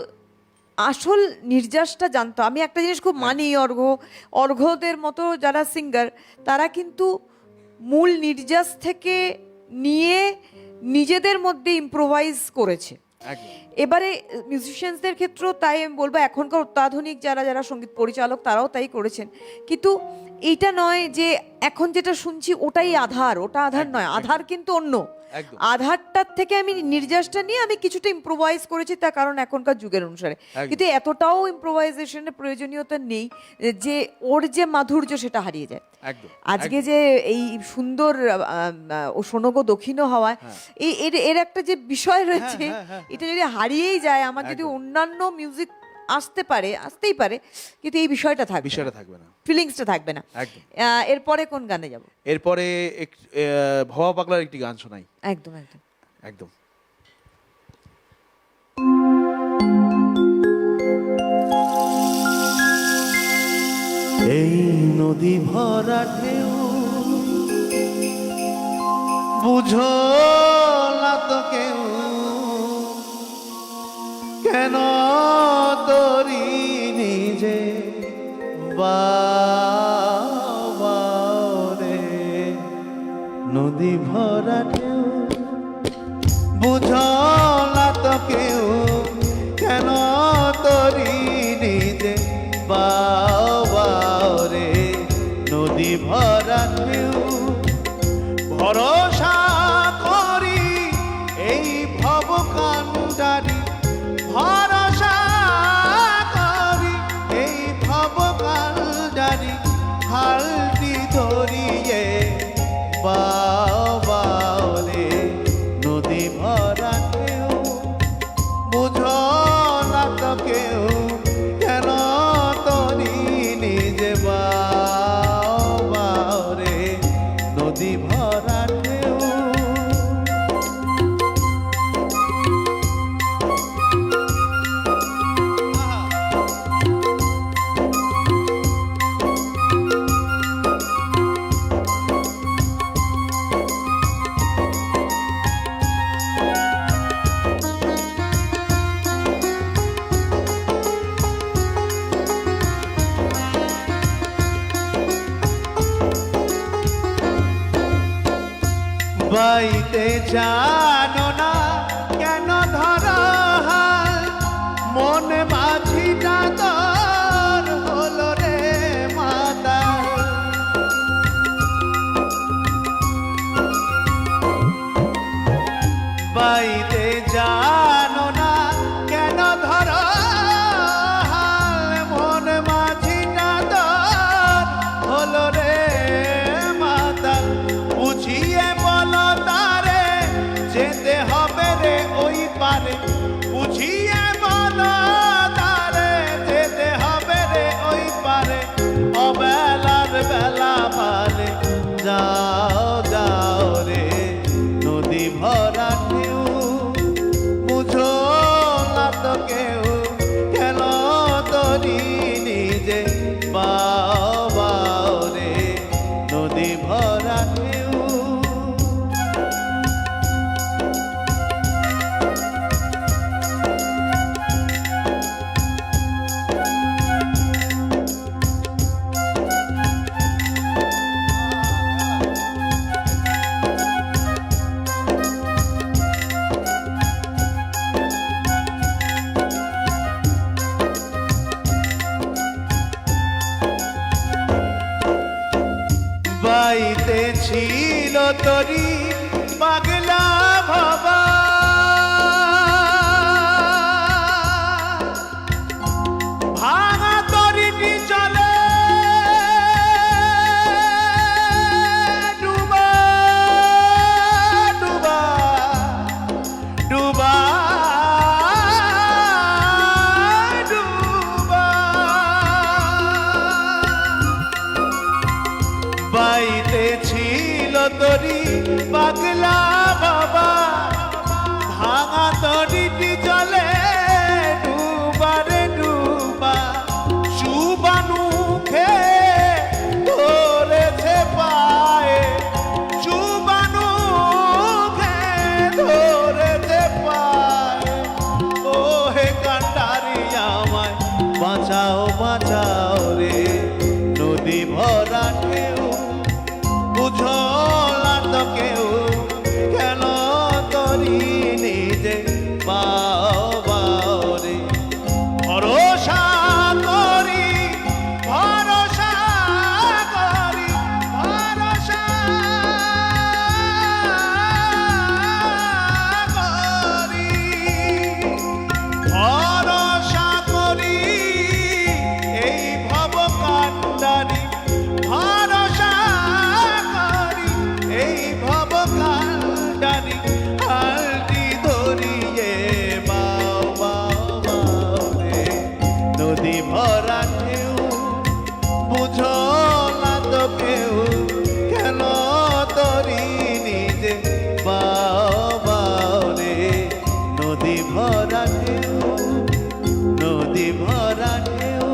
আসল নির্যাসটা জানতো। আমি একটা জিনিস খুব মানি, অর্ঘ্যদের মতো যারা সিঙ্গার, তারা কিন্তু মূল নির্যাস থেকে নিয়ে নিজেদের মধ্যে ইম্প্রোভাইজ করেছে। একদম। এবারে মিউজিশিয়ানসদের ক্ষেত্রেও তাই আমি বলবো, এখনকার অত্যাধুনিক যারা যারা সঙ্গীত পরিচালক তারাও তাই করেছেন, কিন্তু এইটা নয় যে এখন যেটা শুনছি ওটাই আধার, ওটা আধার নয়, আধার কিন্তু অন্য। একদম। আধারটার থেকে আমি নির্যাসটা নিয়ে আমি কিছুটা ইম্প্রোভাইজ করেছি, তার কারণ এখনকার যুগের অনুসারে। কিন্তু এতটাও ইম্প্রোভাইজেশনের প্রয়োজনীয়তা নেই যে ওর যে মাধুর্য সেটা হারিয়ে যায়। একদম। আজকে যে এই সুন্দর ও শোনগো দক্ষিণ হওয়ায় এর একটা যে বিষয় রয়েছে, এটা যদি হারিয়েই যায়, আমার যদি অন্যান্য মিউজিক আসতেই পারে, কিন্তু এই বিষয়টা থাকবে না, ফিলিংসটা থাকবে না। একদম। এরপরে কোন গানে যাব? এরপরে ভবা পাগলার একটি গান শোনাই। একদম একদম একদম। এই নদী ভরা ঢেউ বুঝো না তো কেউ, কেন তরি নিজে বাবারে। নদী ভরা ঢেউ বুঝো না তো কেউ, কেন তরি নিজে বাবারে। নদী ভরা ঢেউ ভরসা করি এই ভব কান্ডারি, ভরসা করি এই ভব কান্ডারি, হালটি ধরিয়ে বাবারে। নদী ভরা ঢেউ বুঝো না তো কেউ, কেন তরি নিজে বাবারে। নদী ভরা ঢেউ বাইতে জানো না কেন ধরা হাল, মন মাঝিটা তোর হলো রে মাতা। বাইতে জানো না কেন ধরা হাল, মন মাঝিটা তোর হলো রে মাতা। বুঝিয়ে বলো তারে যেতে হবে রে ওই পারে, বুঝিয়ে বলো তারে বাইতেছিল তরি পাগলা ভবা ভাঙা তরিটি চলে ডুবা ডুবা ডুবা ডুবা বাইতেছিল তরি পাগলা বাবা ভাঙা তরিটি চলে ডুবারে ডুবা চুবানুখে ধরেছে পায়ে চুবানুখে ধরেছে পায়ে ও হে কান্ডারি আমায় বাঁচাও বাঁচাও রে নদী ভরা ঢেউ বুঝো না তো কেউ কেন তরি নিজে বাও বাও রে ভরসা করি ভরসা করি ভরসা করি ভরসা করি এই ভব কান্ডারি ভরসা করি এই ভব কান্ডারি হালটি ধরিয়ে বাও বাও বাও রে নদী ভরা ঢেউ বুঝো না তো কেউ কেন তরি নিজে বাও বাও রে নদী ভরা ঢেউ নদী ভরা ঢেউ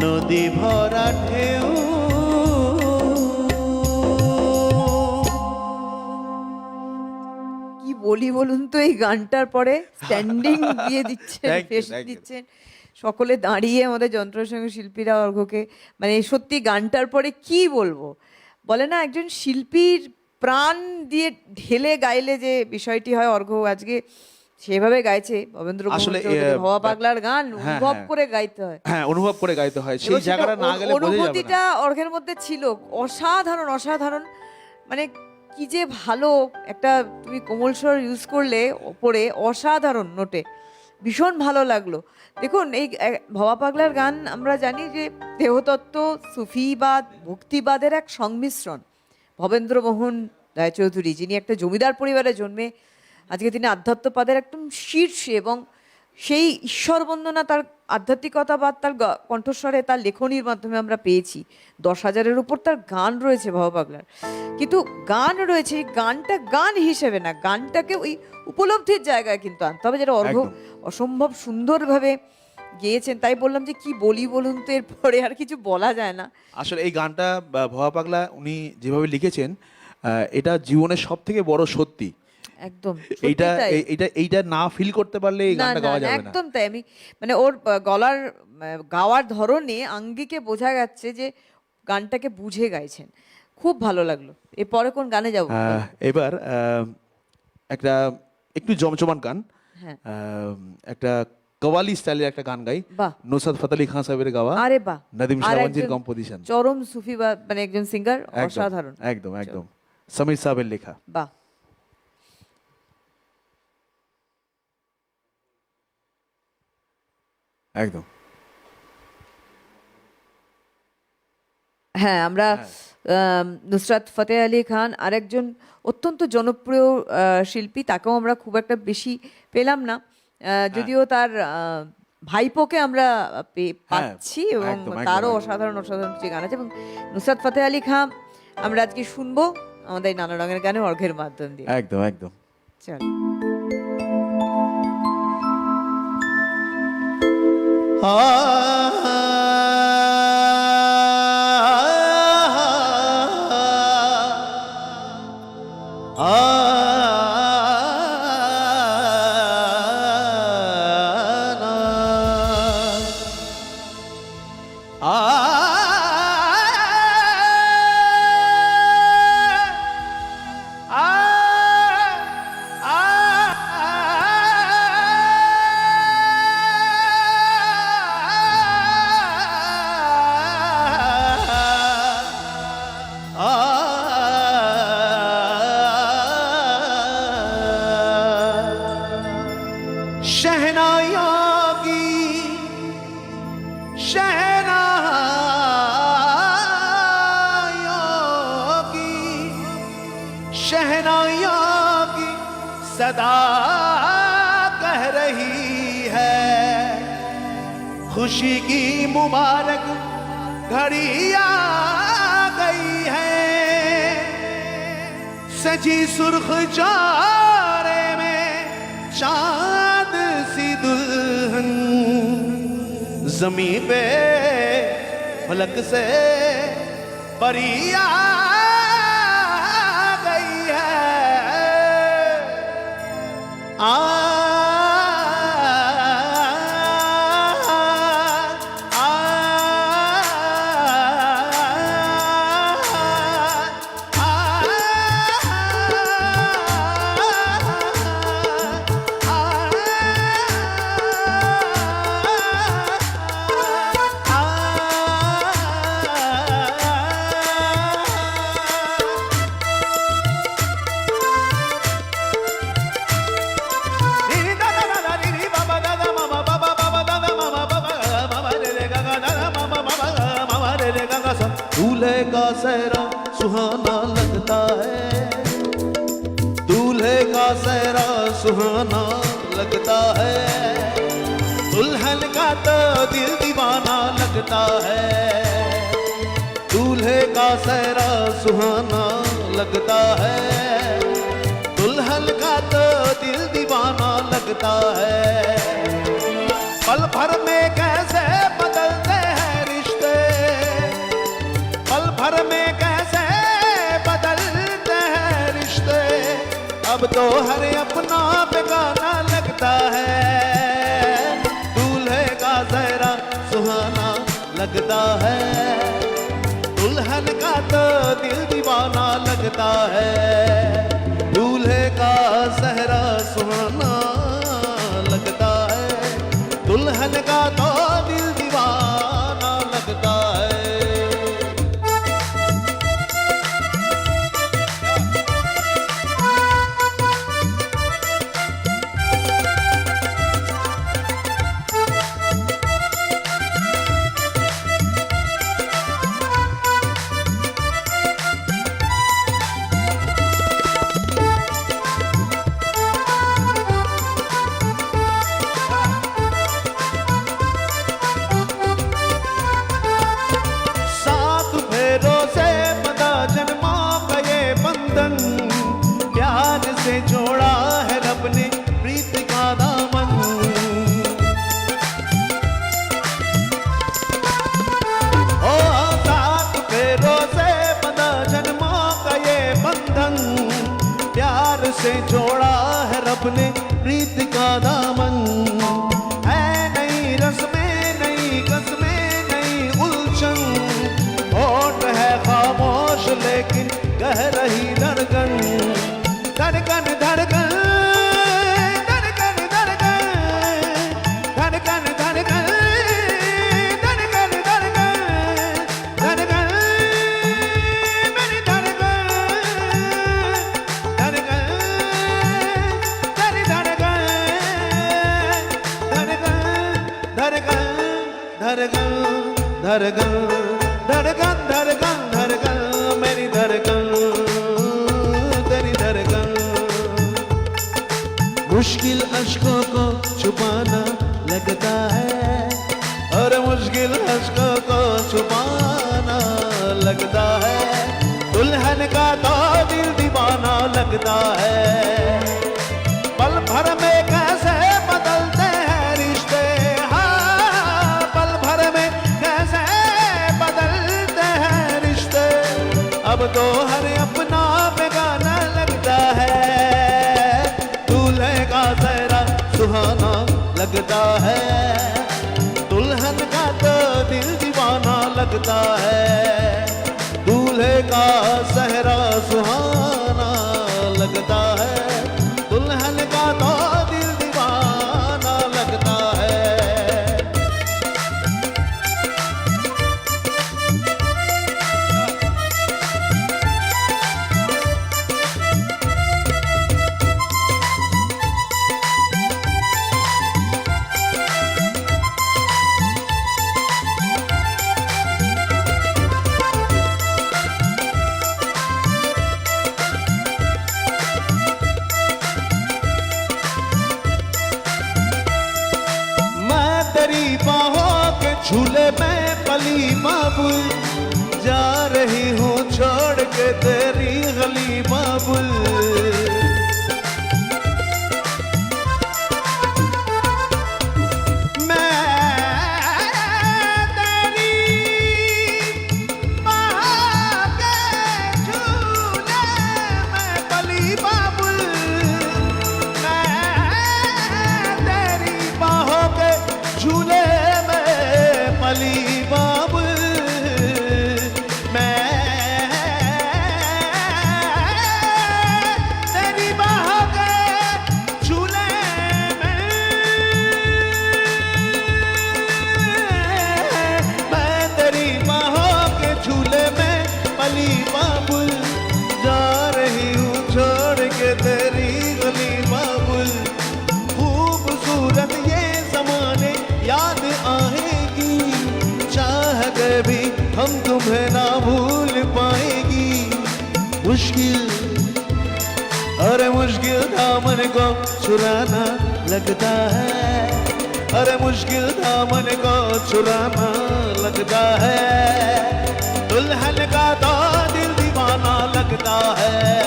নদী ভরা ঢেউ কি বলি বলুন তো এই গানটার পরে স্ট্যান্ডিং দিয়ে দিচ্ছেন Thank you, face thank you. দিচ্ছেন সকলে দাঁড়িয়ে আমাদের যন্ত্রসঙ্গী শিল্পীরা অর্ঘ্যকে মানে সত্যি গানটার পরে কি বলবো বলে না একজন শিল্পীর প্রাণ দিয়ে ঢেলে গাইলে যে বিষয়টি হয় অর্ঘ্য আজকে সেভাবে গাইছে ভবেন্দ্র আসলে, ভবা পাগলার গান হ্যাঁ, অনুভব হ্যাঁ। করে গাইতে হয় হ্যাঁ অনুভব করে গাইতে হয় সেই এবং সেটা জায়গাটা না গেলে বোঝা যাবে অনুভূতিটা না অর্ঘের মধ্যে ছিল অসাধারণ অসাধারণ মানে কি যে ভালো একটা তুমি কোমল স্বর ইউজ করলে ওপরে অসাধারণ নোটে ভীষণ ভালো লাগলো দেখুন এই ভবা পাগলার গান আমরা জানি যে দেহতত্ত্ব সুফিবাদ ভক্তিবাদের এক সংমিশ্রণ ভবেন্দ্রমোহন রায়চৌধুরী যিনি একটা জমিদার পরিবারে জন্মে আজকে তিনি আধ্যাত্মপাদের একদম শীর্ষে এবং সেই ঈশ্বর বন্দনা তার আধ্যাত্মিকতা বা তার কণ্ঠস্বরে তার লেখনীর মাধ্যমে আমরা পেয়েছি 10,000-এর উপর তার গান রয়েছে ভবা পাগলার কিন্তু গান রয়েছে এই গানটা গান হিসেবে না গানটাকে ওই উপলব্ধির জায়গায় কিন্তু আনতে হবে যেটা অর্ঘ্য একদম। অসম্ভব সুন্দরভাবে গেয়েছেন তাই বললাম যে কি বলি বলুন তো এরপরে আর কিছু বলা যায় না আসলে এই গানটা ভবা পাগলা উনি যেভাবে লিখেছেন এটা জীবনের সব থেকে বড় সত্যি একদম এইটা সত্যি তাই। এইটা না ফিল করতে পারলে এই না গানটা না গাওয়া না, যাবে না একদম তাই আমি মানে ওর গলার গাওয়ার ধরনে আঙ্গিকে বোঝা যাচ্ছে যে গানটাকে বুঝে গাইছেন খুব ভালো লাগলো এরপরে কোন গানে যাবো এবার একটা একটু জমজমান গান হ্যাঁ। একটা কওয়ালি স্টাইলের একটা গান গাই বাহ। নুসরাত ফতেহ আলী খান সাহেবের গাওয়া আরে বাহ নদীম আর শাহবানজির একজন কম্পোজিশন চরম সুফি বা মানে একজন সিঙ্গার অসাধারণ একদম একদম সমীর সাহেবের লেখা বাহ একদম হ্যাঁ আমরা নুসরাত ফতেহ আলী খান আরেকজন অত্যন্ত জনপ্রিয় শিল্পী তাকেও আমরা খুব একটা বেশি পেলাম না যদিও তার ভাইপোকে আমরা পাচ্ছি এবং একদম, একদম, তারও একদম। অসাধারণ অসাধারণ কিছু গান আছে এবং নুসরাত ফতেহ আলী খান আমরা আজকে শুনবো আমাদের এই নানা রঙের গানে অর্ঘের মাধ্যম দিয়ে একদম একদম চল আ सदा कह रही है खुशी की मुबारक घड़ी आ गई है। सजी सुर्ख चारे में चांद सी दुल्हन जमीन पे फलक से परी आ गई है। दूल्हे का सेहरा सुहाना लगता है, दूल्हे का सेहरा सुहाना लगता है, दुल्हन का तो दिल दीवाना लगता है। दूल्हे का सेहरा सुहाना लगता है, दुल्हन का तो दिल दीवाना लगता है। पल भर में कैसे बदलते हैं रिश्ते, पल भर में कैसे बदलते हैं रिश्ते, अब तो हर अपना बेगाना लगता है। दूल्हे का सेहरा सुहाना लगता है, दुल्हन का तो दिल दीवाना लगता है। दूल्हे का सेहरा सुहाना लगता है, दुल्हन का तो दिल दीवाना लगता है। से जोड़ा है रब ने प्रीत का दामन, ओ सात फेरों से बंधा जन्मों का ये बंधन, प्यार से जोड़ा है रब ने प्रीत का दामन। है नई रस्में नई कस्में नई उलझन, होठ है खामोश लेकिन कह रही धड़कन, धड़कन धड़कन धड़कन धड़कन धड़कन धड़कन धड़कन धड़कन धड़कन मेरी धड़कन धड़कन तेरी धड़कन धड़कन धड़कन धड़कन धड़कन धड़कन धड़कन धड़कन मेरी धड़कन मुश्किल अश्कों को छुपाना लगता है, और मुश्किल अश्कों को छुपाना लगता है। दुल्हन का तो दिल दीवाना लगता है। पल भर में कैसे बदलते हैं रिश्ते, हाँ पल भर में कैसे बदलते हैं रिश्ते, अब तो हर अपना बेगाना लगता है। दूल्हे का सेहरा सुहाना लगता है, दुल्हन का तो दिल दीवाना लगता है। दूल्हे का सेहरा सुहाना लगता है, दुल्हन का तो दिल दीवाना लगता है। तेरी बाहों के झूले में पली बाबुल, जा रही हूँ छोड़ के तेरी गली बाबुल। तेरी गली बाबुल, खूबसूरत ये ज़माने याद आएगी, चाह के भी हम तुम्हें ना भूल पाएगी। मुश्किल, अरे मुश्किल दामन को चुराना लगता है, अरे मुश्किल दामन को चुराना लगता है, दुल्हन का तो दिल दीवाना लगता है।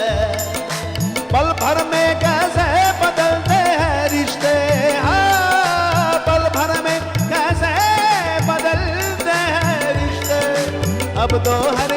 पल भर में कैसे बदलते हैं रिश्ते, हाँ पल भर में कैसे बदलते हैं रिश्ते, अब तो हर